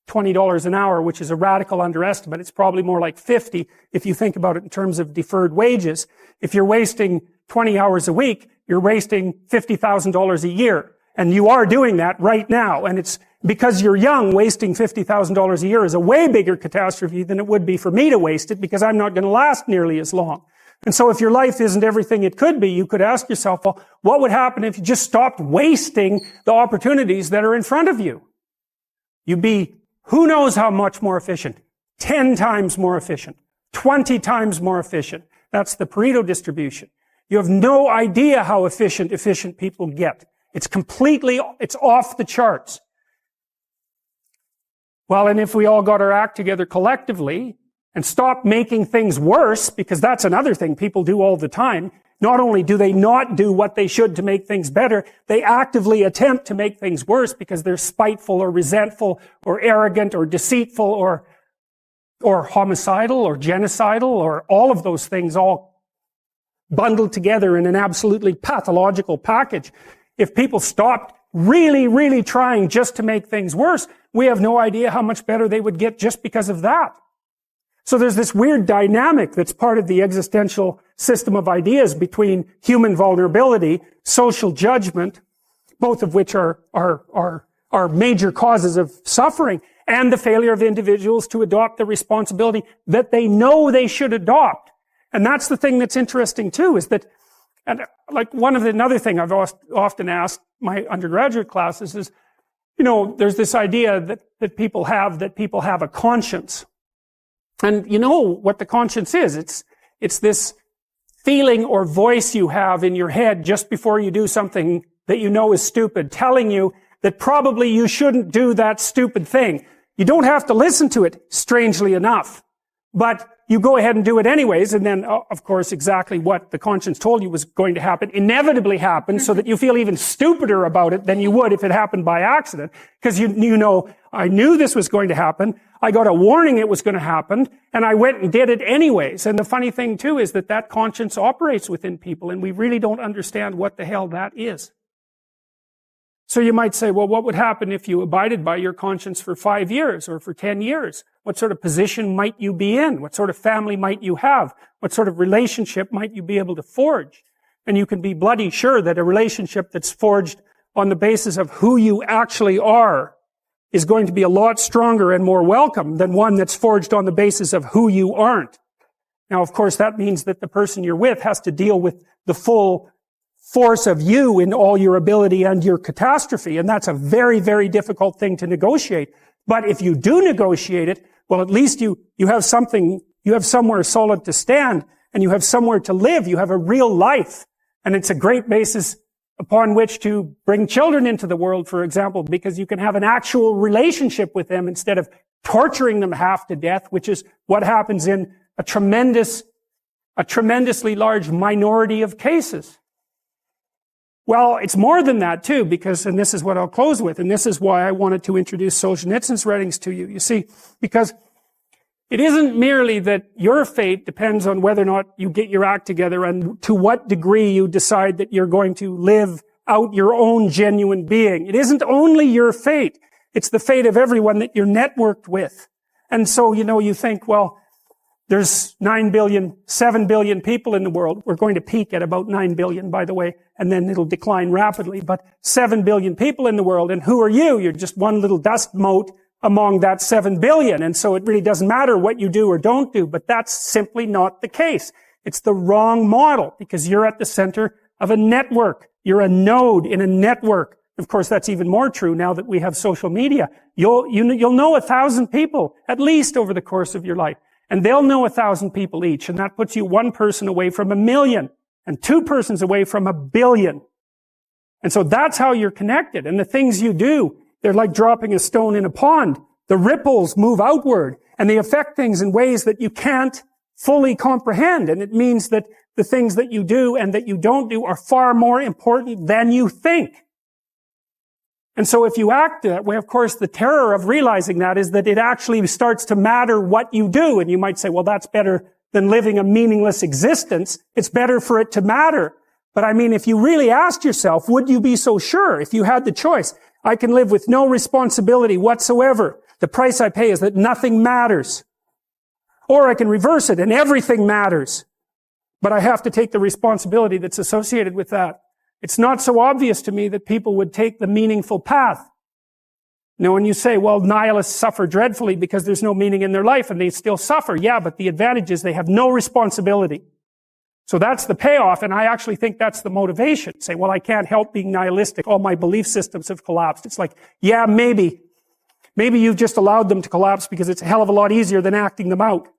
$20 an hour, which is a radical underestimate, it's probably more like 50 if you think about it in terms of deferred wages. If you're wasting 20 hours a week, you're wasting $50,000 a year. And you are doing that right now. And it's because you're young, wasting $50,000 a year is a way bigger catastrophe than it would be for me to waste it, because I'm not going to last nearly as long. And so if your life isn't everything it could be, you could ask yourself, well, what would happen if you just stopped wasting the opportunities that are in front of you? You'd be who knows how much more efficient? 10 times more efficient. 20 times more efficient. That's the Pareto distribution. You have no idea how efficient people get. It's off the charts. Well, and if we all got our act together collectively and stopped making things worse, because that's another thing people do all the time. Not only do they not do what they should to make things better, they actively attempt to make things worse because they're spiteful or resentful or arrogant or deceitful or homicidal or genocidal or all of those things all bundled together in an absolutely pathological package. If people stopped really, really trying just to make things worse, we have no idea how much better they would get just because of that. So there's this weird dynamic that's part of the existential system of ideas between human vulnerability, social judgment, both of which are major causes of suffering, and the failure of individuals to adopt the responsibility that they know they should adopt. And that's the thing that's interesting too, is that, and like another thing I've often asked my undergraduate classes is, there's this idea that people have a conscience. And you know what the conscience is. It's this feeling or voice you have in your head just before you do something that you know is stupid, telling you that probably you shouldn't do that stupid thing. You don't have to listen to it, strangely enough. But you go ahead and do it anyways, and then, of course, exactly what the conscience told you was going to happen inevitably happens, so that you feel even stupider about it than you would if it happened by accident. Because I knew this was going to happen. I got a warning it was going to happen, and I went and did it anyways. And the funny thing, too, is that conscience operates within people, and we really don't understand what the hell that is. So you might say, well, what would happen if you abided by your conscience for 5 years or for 10 years? What sort of position might you be in? What sort of family might you have? What sort of relationship might you be able to forge? And you can be bloody sure that a relationship that's forged on the basis of who you actually are is going to be a lot stronger and more welcome than one that's forged on the basis of who you aren't. Now, of course, that means that the person you're with has to deal with the full force of you in all your ability and your catastrophe. And that's a very, very difficult thing to negotiate. But if you do negotiate it, well, at least you have something, you have somewhere solid to stand, and you have somewhere to live. You have a real life. And it's a great basis upon which to bring children into the world, for example, because you can have an actual relationship with them instead of torturing them half to death, which is what happens in a tremendously large minority of cases. Well, it's more than that too, because, and this is what I'll close with, and this is why I wanted to introduce Solzhenitsyn's writings to you. You see, because it isn't merely that your fate depends on whether or not you get your act together and to what degree you decide that you're going to live out your own genuine being. It isn't only your fate. It's the fate of everyone that you're networked with. And so, you think, well, there's 9 billion, 7 billion people in the world. We're going to peak at about 9 billion, by the way, and then it'll decline rapidly. But 7 billion people in the world, and who are you? You're just one little dust mote among that 7 billion. And so it really doesn't matter what you do or don't do, but that's simply not the case. It's the wrong model, because you're at the center of a network. You're a node in a network. Of course, that's even more true now that we have social media. You'll know 1,000 people, at least over the course of your life. And they'll know 1,000 people each. And that puts you one person away from 1,000,000 and two persons away from 1,000,000,000. And so that's how you're connected. And the things you do, they're like dropping a stone in a pond. The ripples move outward and they affect things in ways that you can't fully comprehend. And it means that the things that you do and that you don't do are far more important than you think. And so if you act that way, of course, the terror of realizing that is that it actually starts to matter what you do. And you might say, well, that's better than living a meaningless existence. It's better for it to matter. But I mean, if you really asked yourself, would you be so sure if you had the choice? I can live with no responsibility whatsoever. The price I pay is that nothing matters. Or I can reverse it and everything matters. But I have to take the responsibility that's associated with that. It's not so obvious to me that people would take the meaningful path. Now, when you say, well, nihilists suffer dreadfully because there's no meaning in their life and they still suffer. Yeah, but the advantage is they have no responsibility. So that's the payoff, and I actually think that's the motivation. Say, well, I can't help being nihilistic. All my belief systems have collapsed. It's like, yeah, maybe. Maybe you've just allowed them to collapse because it's a hell of a lot easier than acting them out.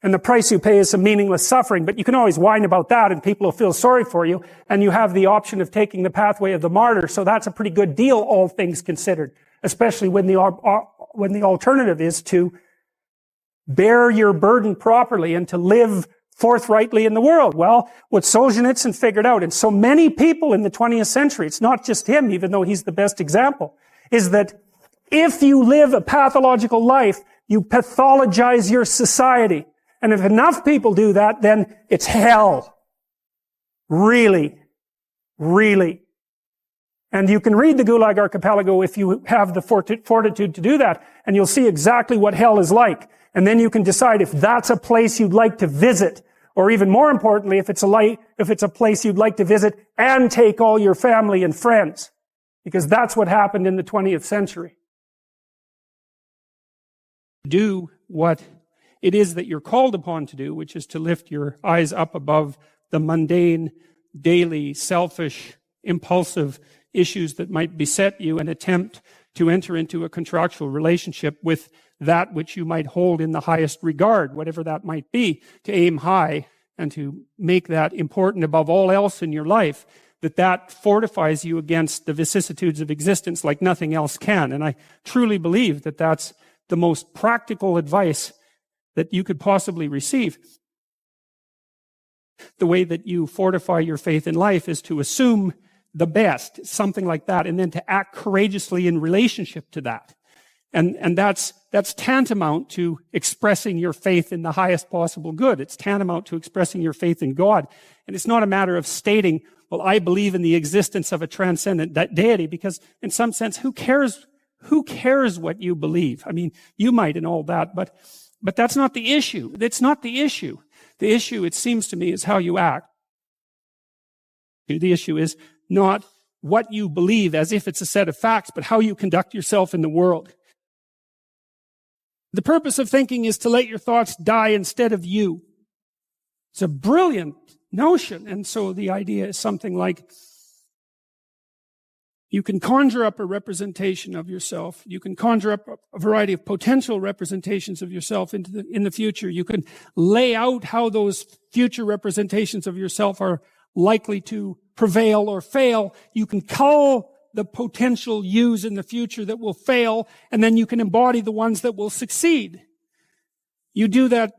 And the price you pay is some meaningless suffering, but you can always whine about that and people will feel sorry for you, and you have the option of taking the pathway of the martyr, so that's a pretty good deal, all things considered, especially when the alternative is to bear your burden properly and to live forthrightly in the world. Well, what Solzhenitsyn figured out, and so many people in the 20th century, it's not just him, even though he's the best example, is that if you live a pathological life, you pathologize your society. And if enough people do that, then it's hell. Really. Really. And you can read the Gulag Archipelago if you have the fortitude to do that, and you'll see exactly what hell is like. And then you can decide if that's a place you'd like to visit, or even more importantly, if it's a place you'd like to visit and take all your family and friends. Because that's what happened in the 20th century. Do what it is that you're called upon to do, which is to lift your eyes up above the mundane, daily, selfish, impulsive issues that might beset you, and attempt to enter into a contractual relationship with that which you might hold in the highest regard, whatever that might be, to aim high and to make that important above all else in your life, that fortifies you against the vicissitudes of existence like nothing else can. And I truly believe that that's the most practical advice that you could possibly receive. The way that you fortify your faith in life is to assume the best, something like that, and then to act courageously in relationship to that. And that's tantamount to expressing your faith in the highest possible good. It's tantamount to expressing your faith in God. And it's not a matter of stating, well, I believe in the existence of a transcendent deity, because in some sense, who cares what you believe? I mean, you might and all that, but that's not the issue. That's not the issue. The issue, it seems to me, is how you act. The issue is not what you believe as if it's a set of facts, but how you conduct yourself in the world. The purpose of thinking is to let your thoughts die instead of you. It's a brilliant notion. And so the idea is something like, you can conjure up a representation of yourself. You can conjure up a variety of potential representations of yourself in the future. You can lay out how those future representations of yourself are likely to prevail or fail. You can cull the potential yous in the future that will fail, and then you can embody the ones that will succeed. You do that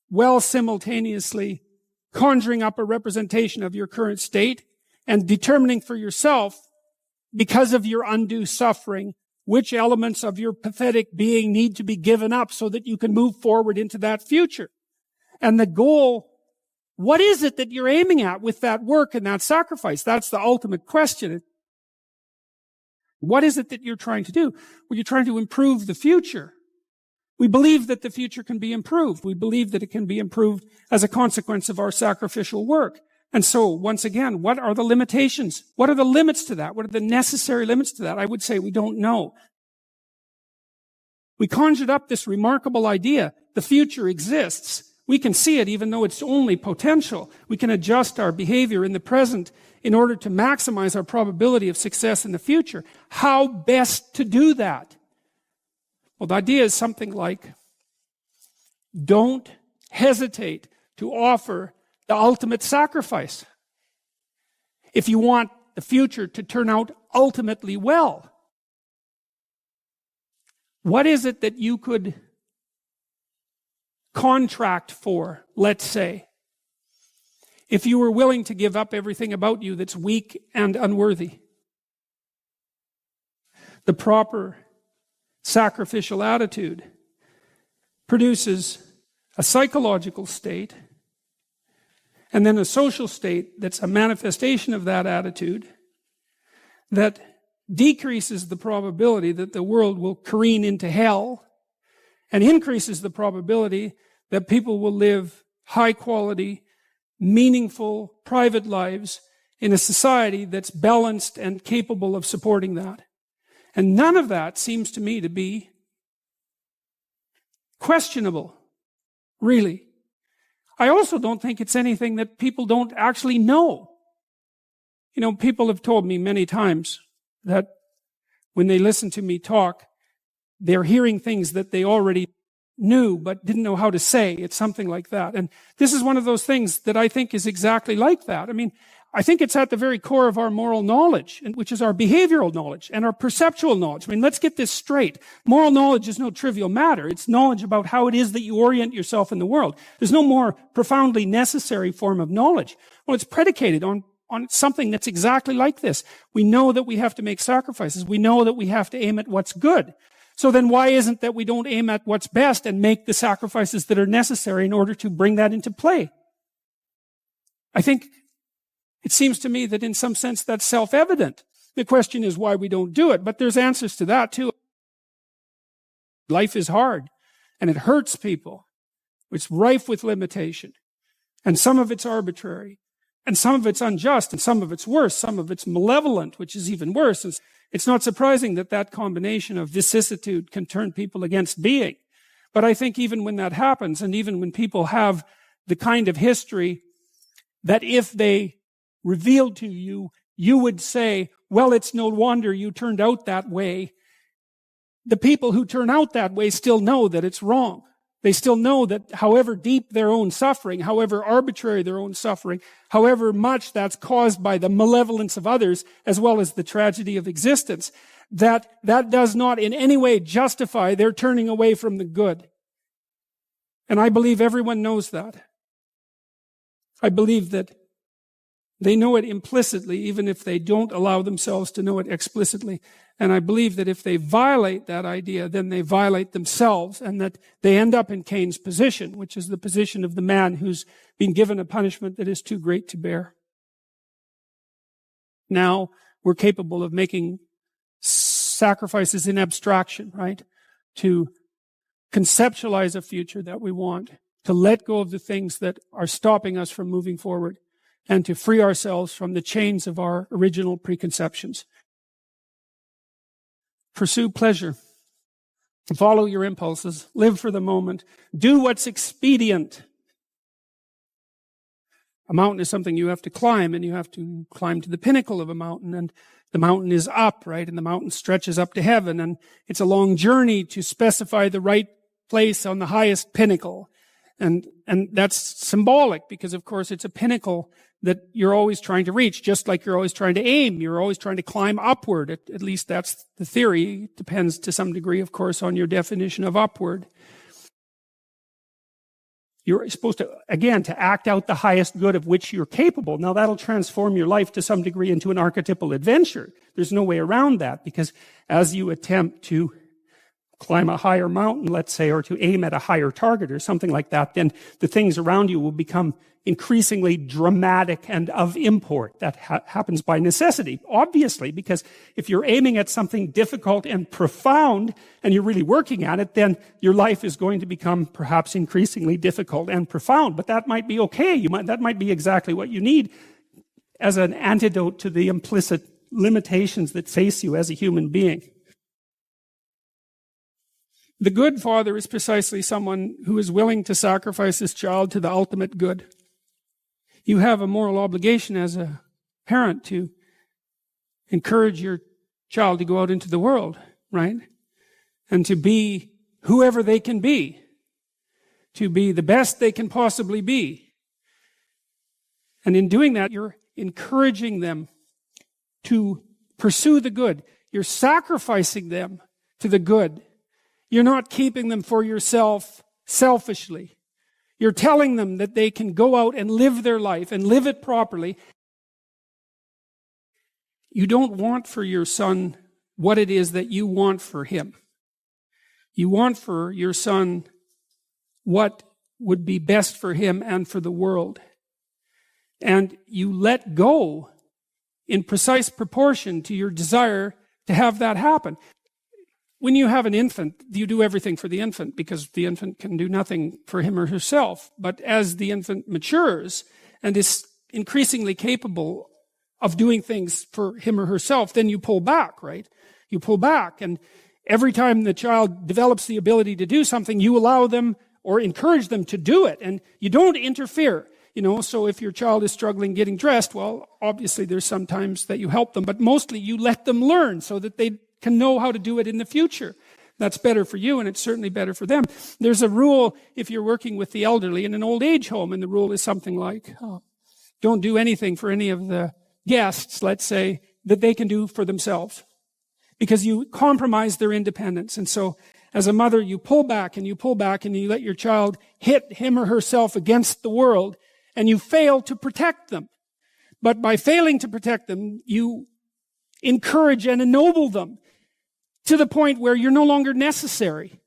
while simultaneously conjuring up a representation of your current state and determining for yourself, because of your undue suffering, which elements of your pathetic being need to be given up so that you can move forward into that future. And the goal, what is it that you're aiming at with that work and that sacrifice? That's the ultimate question. What is it that you're trying to do? Well, you're trying to improve the future. We believe that the future can be improved. We believe that it can be improved as a consequence of our sacrificial work. And so, once again, what are the limitations? What are the limits to that? What are the necessary limits to that? I would say we don't know. We conjured up this remarkable idea. The future exists. We can see it even though it's only potential. We can adjust our behavior in the present in order to maximize our probability of success in the future. How best to do that? Well, the idea is something like, don't hesitate to offer the ultimate sacrifice if you want the future to turn out ultimately well. What is it that you could contract for, let's say, if you were willing to give up everything about you that's weak and unworthy? The proper sacrificial attitude produces a psychological state and then a social state that's a manifestation of that attitude that decreases the probability that the world will careen into hell and increases the probability that people will live high quality, meaningful, private lives in a society that's balanced and capable of supporting that. And none of that seems to me to be questionable, really. I also don't think it's anything that people don't actually know. You know, people have told me many times that when they listen to me talk, they're hearing things that they already knew but didn't know how to say. It's something like that. And this is one of those things that I think is exactly like that. I mean, I think it's at the very core of our moral knowledge, which is our behavioral knowledge and our perceptual knowledge. I mean, let's get this straight. Moral knowledge is no trivial matter. It's knowledge about how it is that you orient yourself in the world. There's no more profoundly necessary form of knowledge. Well, it's predicated on something that's exactly like this. We know that we have to make sacrifices. We know that we have to aim at what's good. So then why isn't that we don't aim at what's best and make the sacrifices that are necessary in order to bring that into play? I think it seems to me that in some sense that's self-evident. The question is why we don't do it, but there's answers to that too. Life is hard and it hurts people. It's rife with limitation. And some of it's arbitrary. And some of it's unjust, and some of it's worse, some of it's malevolent, which is even worse. It's not surprising that that combination of vicissitude can turn people against being. But I think even when that happens, and even when people have the kind of history that if they revealed to you, you would say, well, it's no wonder you turned out that way. The people who turn out that way still know that it's wrong. They still know that however deep their own suffering, however arbitrary their own suffering, however much that's caused by the malevolence of others, as well as the tragedy of existence, that does not in any way justify their turning away from the good. And I believe everyone knows that. I believe that they know it implicitly, even if they don't allow themselves to know it explicitly. And I believe that if they violate that idea, then they violate themselves, and that they end up in Cain's position, which is the position of the man who's been given a punishment that is too great to bear. Now we're capable of making sacrifices in abstraction, right? To conceptualize a future that we want, to let go of the things that are stopping us from moving forward, and to free ourselves from the chains of our original preconceptions. Pursue pleasure. Follow your impulses. Live for the moment. Do what's expedient. A mountain is something you have to climb, and you have to climb to the pinnacle of a mountain, and the mountain is up, right? And the mountain stretches up to heaven, and it's a long journey to specify the right place on the highest pinnacle. And that's symbolic because, of course, it's a pinnacle that you're always trying to reach, just like you're always trying to aim. You're always trying to climb upward. At least that's the theory. It depends to some degree, of course, on your definition of upward. You're supposed to, again, to act out the highest good of which you're capable. Now, that'll transform your life to some degree into an archetypal adventure. There's no way around that, because as you attempt to climb a higher mountain, let's say, or to aim at a higher target or something like that, then the things around you will become increasingly dramatic and of import. That happens by necessity, obviously, because if you're aiming at something difficult and profound and you're really working at it, then your life is going to become perhaps increasingly difficult and profound. But that might be okay. That might be exactly what you need as an antidote to the implicit limitations that face you as a human being. The good father is precisely someone who is willing to sacrifice his child to the ultimate good. You have a moral obligation as a parent to encourage your child to go out into the world, right? And to be whoever they can be. To be the best they can possibly be. And in doing that, you're encouraging them to pursue the good. You're sacrificing them to the good. You're not keeping them for yourself selfishly. You're telling them that they can go out and live their life and live it properly. You don't want for your son what it is that you want for him. You want for your son what would be best for him and for the world. And you let go in precise proportion to your desire to have that happen. When you have an infant, you do everything for the infant because the infant can do nothing for him or herself. But as the infant matures and is increasingly capable of doing things for him or herself, then you pull back, right? You pull back. And every time the child develops the ability to do something, you allow them or encourage them to do it. And you don't interfere. So if your child is struggling getting dressed, well, obviously there's some times that you help them, but mostly you let them learn so that they can know how to do it in the future. That's better for you, and it's certainly better for them. There's a rule if you're working with the elderly in an old age home, and the rule is something like, don't do anything for any of the guests, let's say, that they can do for themselves. Because you compromise their independence. And so, as a mother, you pull back, and you let your child hit him or herself against the world, and you fail to protect them. But by failing to protect them, you encourage and ennoble them to the point where you're no longer necessary.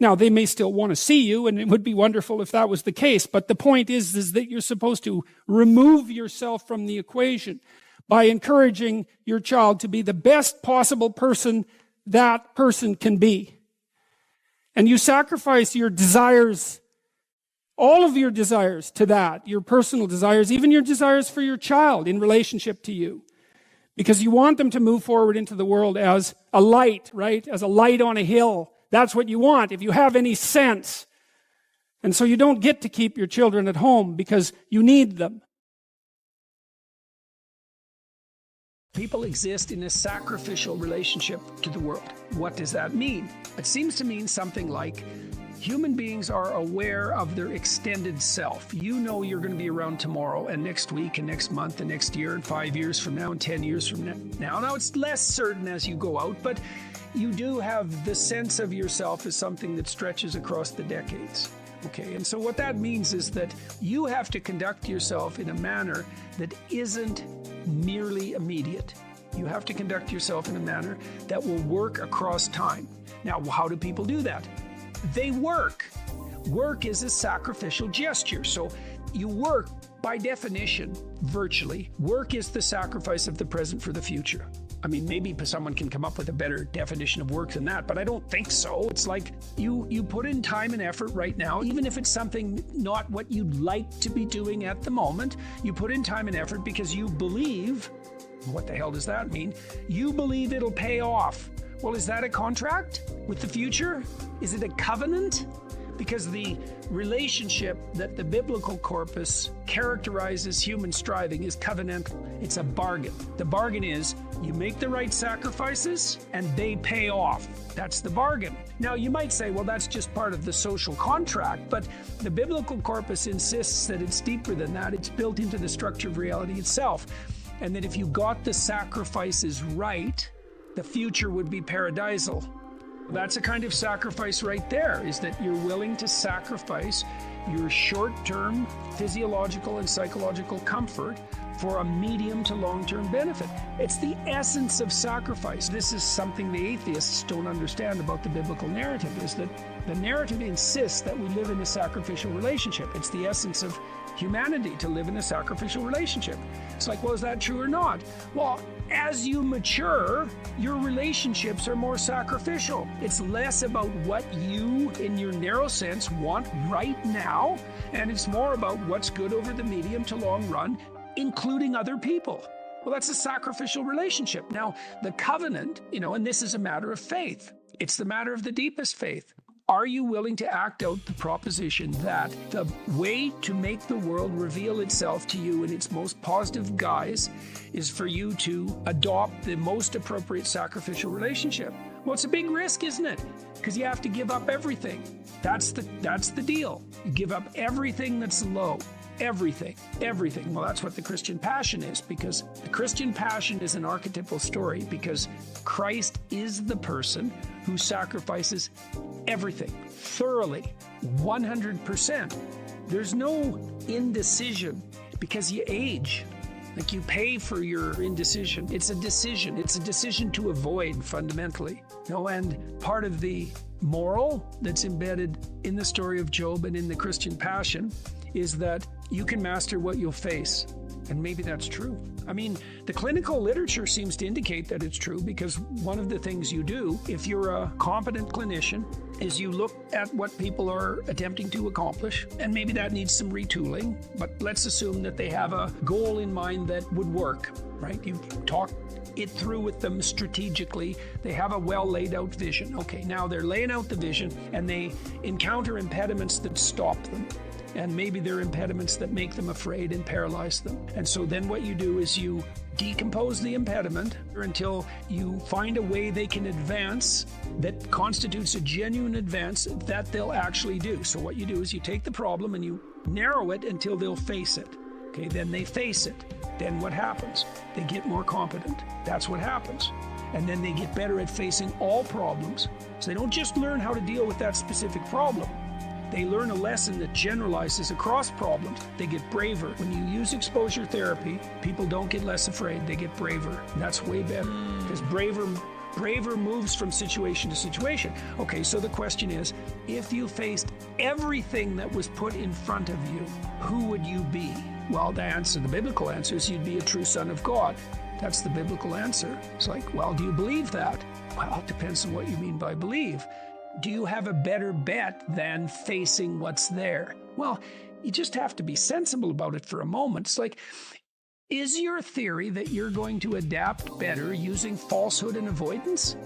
Now, they may still want to see you, and it would be wonderful if that was the case, but the point is that you're supposed to remove yourself from the equation by encouraging your child to be the best possible person that person can be. And you sacrifice your desires, all of your desires to that, your personal desires, even your desires for your child in relationship to you. Because you want them to move forward into the world as a light, right? As a light on a hill. That's what you want, if you have any sense. And so you don't get to keep your children at home because you need them. People exist in a sacrificial relationship to the world. What does that mean? It seems to mean something like human beings are aware of their extended self. You know you're going to be around tomorrow and next week and next month and next year and 5 years from now and 10 years from now. Now it's less certain as you go out, but you do have the sense of yourself as something that stretches across the decades. Okay, and so what that means is that you have to conduct yourself in a manner that isn't merely immediate. You have to conduct yourself in a manner that will work across time. Now, how do people do that? They work. Work is a sacrificial gesture. So you work, by definition, virtually. Work is the sacrifice of the present for the future. I mean, maybe someone can come up with a better definition of work than that, but I don't think so. It's like you put in time and effort right now, even if it's something not what you'd like to be doing at the moment. You put in time and effort because you believe, what the hell does that mean? You believe it'll pay off. Well, is that a contract with the future? Is it a covenant? Because the relationship that the biblical corpus characterizes human striving is covenantal. It's a bargain. The bargain is you make the right sacrifices and they pay off. That's the bargain. Now, you might say, well, that's just part of the social contract, but the biblical corpus insists that it's deeper than that. It's built into the structure of reality itself. And that if you got the sacrifices right, the future would be paradisal. That's a kind of sacrifice right there, is that you're willing to sacrifice your short-term physiological and psychological comfort for a medium to long-term benefit. It's the essence of sacrifice. This is something the atheists don't understand about the biblical narrative, is that the narrative insists that we live in a sacrificial relationship. It's the essence of humanity to live in a sacrificial relationship. It's like, well, is that true or not? Well, as you mature, your relationships are more sacrificial. It's less about what you, in your narrow sense, want right now, and it's more about what's good over the medium to long run, including other people. Well, that's a sacrificial relationship. Now, the covenant, and this is a matter of faith. It's the matter of the deepest faith. Are you willing to act out the proposition that the way to make the world reveal itself to you in its most positive guise is for you to adopt the most appropriate sacrificial relationship? Well, it's a big risk, isn't it? Because you have to give up everything. That's the deal. You give up everything that's low. Everything. Well, that's what the Christian passion is, because the Christian passion is an archetypal story, because Christ is the person who sacrifices everything, thoroughly, 100%. There's no indecision, because you age. Like, you pay for your indecision. It's a decision. It's a decision to avoid, fundamentally. And part of the moral that's embedded in the story of Job and in the Christian passion is that you can master what you'll face. And maybe that's true. I mean, the clinical literature seems to indicate that it's true, because one of the things you do, if you're a competent clinician, is you look at what people are attempting to accomplish, and maybe that needs some retooling, but let's assume that they have a goal in mind that would work, right? You talk it through with them strategically. They have a well laid out vision. Okay, now they're laying out the vision, and they encounter impediments that stop them. And maybe they're impediments that make them afraid and paralyze them. And so then what you do is you decompose the impediment until you find a way they can advance that constitutes a genuine advance that they'll actually do. So what you do is you take the problem and you narrow it until they'll face it. Okay, then they face it. Then what happens? They get more competent. That's what happens. And then they get better at facing all problems. So they don't just learn how to deal with that specific problem. They learn a lesson that generalizes across problems. They get braver. When you use exposure therapy, people don't get less afraid, they get braver. And that's way better, because braver moves from situation to situation. Okay, so the question is, if you faced everything that was put in front of you, who would you be? Well, the biblical answer is you'd be a true son of God. That's the biblical answer. It's like, well, do you believe that? Well, it depends on what you mean by believe. Do you have a better bet than facing what's there? Well, you just have to be sensible about it for a moment. It's like, is your theory that you're going to adapt better using falsehood and avoidance?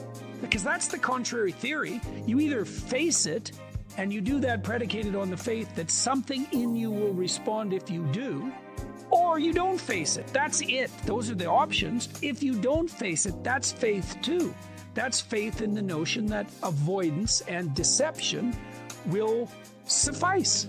Because that's the contrary theory. You either face it, and you do that predicated on the faith that something in you will respond if you do, or you don't face it. That's it. Those are the options. If you don't face it, that's faith too. That's faith in the notion that avoidance and deception will suffice.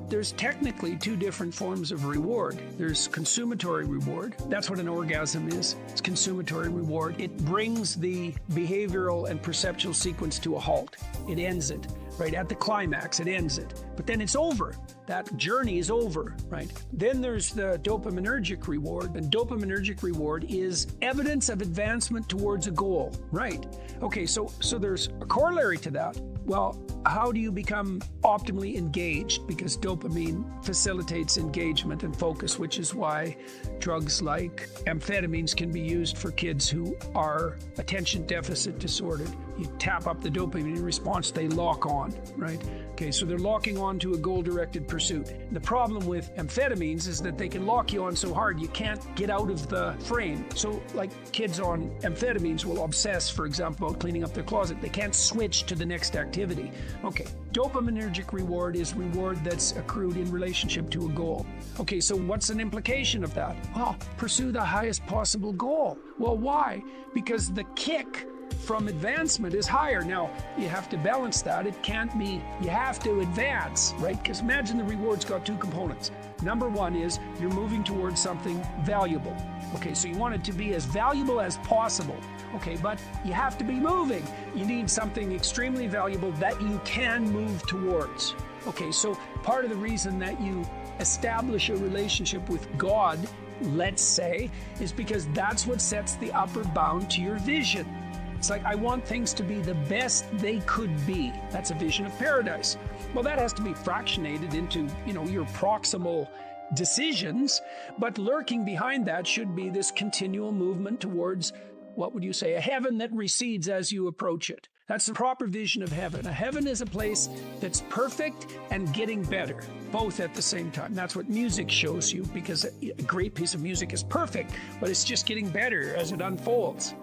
There's technically two different forms of reward. There's consumatory reward. That's what an orgasm is. It's consumatory reward. It brings the behavioral and perceptual sequence to a halt. It ends it. Right at the climax, it ends it. But then it's over. That journey is over, right? Then there's the dopaminergic reward, and dopaminergic reward is evidence of advancement towards a goal, right? Okay, so there's a corollary to that. Well, how do you become optimally engaged? Because dopamine facilitates engagement and focus, which is why drugs like amphetamines can be used for kids who are attention deficit disordered. You tap up the dopamine response, they lock on, right? Okay, so they're locking on to a goal-directed pursuit. The problem with amphetamines is that they can lock you on so hard you can't get out of the frame. So like kids on amphetamines will obsess, for example, about cleaning up their closet. They can't switch to the next activity. Okay, dopaminergic reward is reward that's accrued in relationship to a goal. Okay, so what's an implication of that? Well, pursue the highest possible goal. Well, why? Because the kick from advancement is higher. Now, you have to balance that. It can't be, you have to advance, right? Because imagine the reward's got two components. Number one is you're moving towards something valuable. Okay, so you want it to be as valuable as possible. Okay, but you have to be moving. You need something extremely valuable that you can move towards. Okay, so part of the reason that you establish a relationship with God, let's say, is because that's what sets the upper bound to your vision. It's like, I want things to be the best they could be. That's a vision of paradise. Well, that has to be fractionated into, your proximal decisions, but lurking behind that should be this continual movement towards, what would you say, a heaven that recedes as you approach it. That's the proper vision of heaven. A heaven is a place that's perfect and getting better, both at the same time. That's what music shows you, because a great piece of music is perfect, but it's just getting better as it unfolds.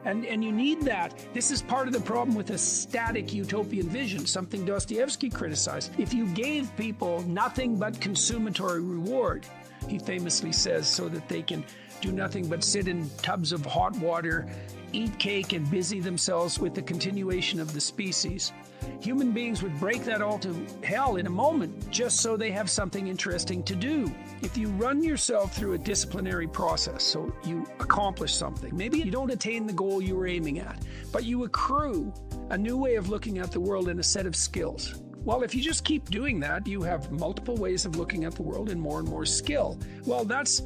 And you need that. This is part of the problem with a static utopian vision, something Dostoevsky criticized. If you gave people nothing but consummatory reward, he famously says, so that they can do nothing but sit in tubs of hot water, eat cake, and busy themselves with the continuation of the species, human beings would break that all to hell in a moment just so they have something interesting to do. If you run yourself through a disciplinary process, so you accomplish something, maybe you don't attain the goal you were aiming at, but you accrue a new way of looking at the world and a set of skills. Well, if you just keep doing that, you have multiple ways of looking at the world and more skill. Well, that's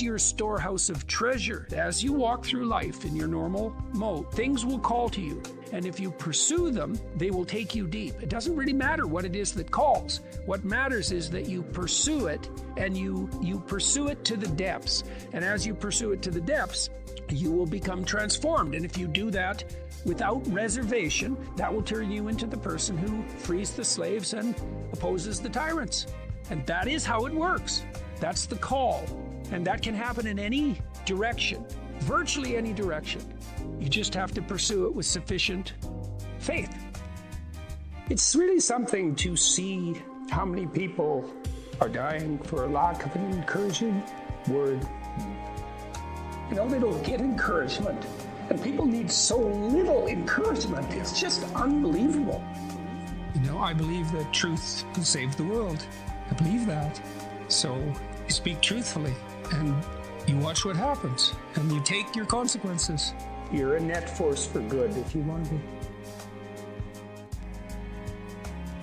your storehouse of treasure. As you walk through life in your normal mode, things will call to you. And if you pursue them, they will take you deep. It doesn't really matter what it is that calls. What matters is that you pursue it, and you pursue it to the depths. And as you pursue it to the depths, you will become transformed. And if you do that without reservation, that will turn you into the person who frees the slaves and opposes the tyrants. And that is how it works. That's the call. And that can happen in any direction, virtually any direction. You just have to pursue it with sufficient faith. It's really something to see how many people are dying for a lack of an encouraging word. You know, they don't get encouragement. And people need so little encouragement. It's just unbelievable. You know, I believe that truth will save the world. I believe that. So you speak truthfully and you watch what happens and you take your consequences. You're a net force for good if you want to be.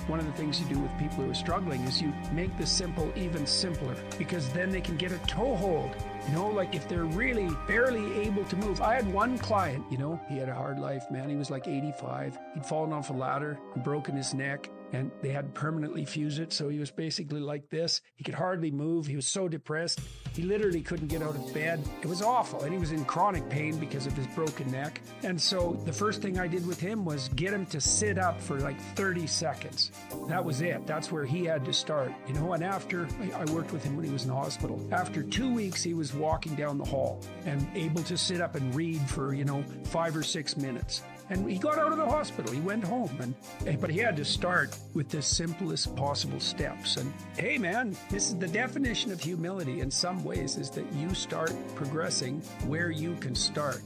One of the things you do with people who are struggling is you make the simple even simpler, because then they can get a toehold. You know, like if they're really barely able to move. I had one client, you know, he had a hard life, man. He was like 85. He'd fallen off a ladder and broken his neck, and they had permanently fused it. So he was basically like this. He could hardly move. He was so depressed. He literally couldn't get out of bed. It was awful. And he was in chronic pain because of his broken neck. And so the first thing I did with him was get him to sit up for like 30 seconds. That was it. That's where he had to start, you know. And after, I worked with him when he was in the hospital. After 2 weeks, he was walking down the hall and able to sit up and read for, 5 or 6 minutes. And he got out of the hospital. He went home, but he had to start with the simplest possible steps. And hey, man, this is the definition of humility in some ways, is that you start progressing where you can start.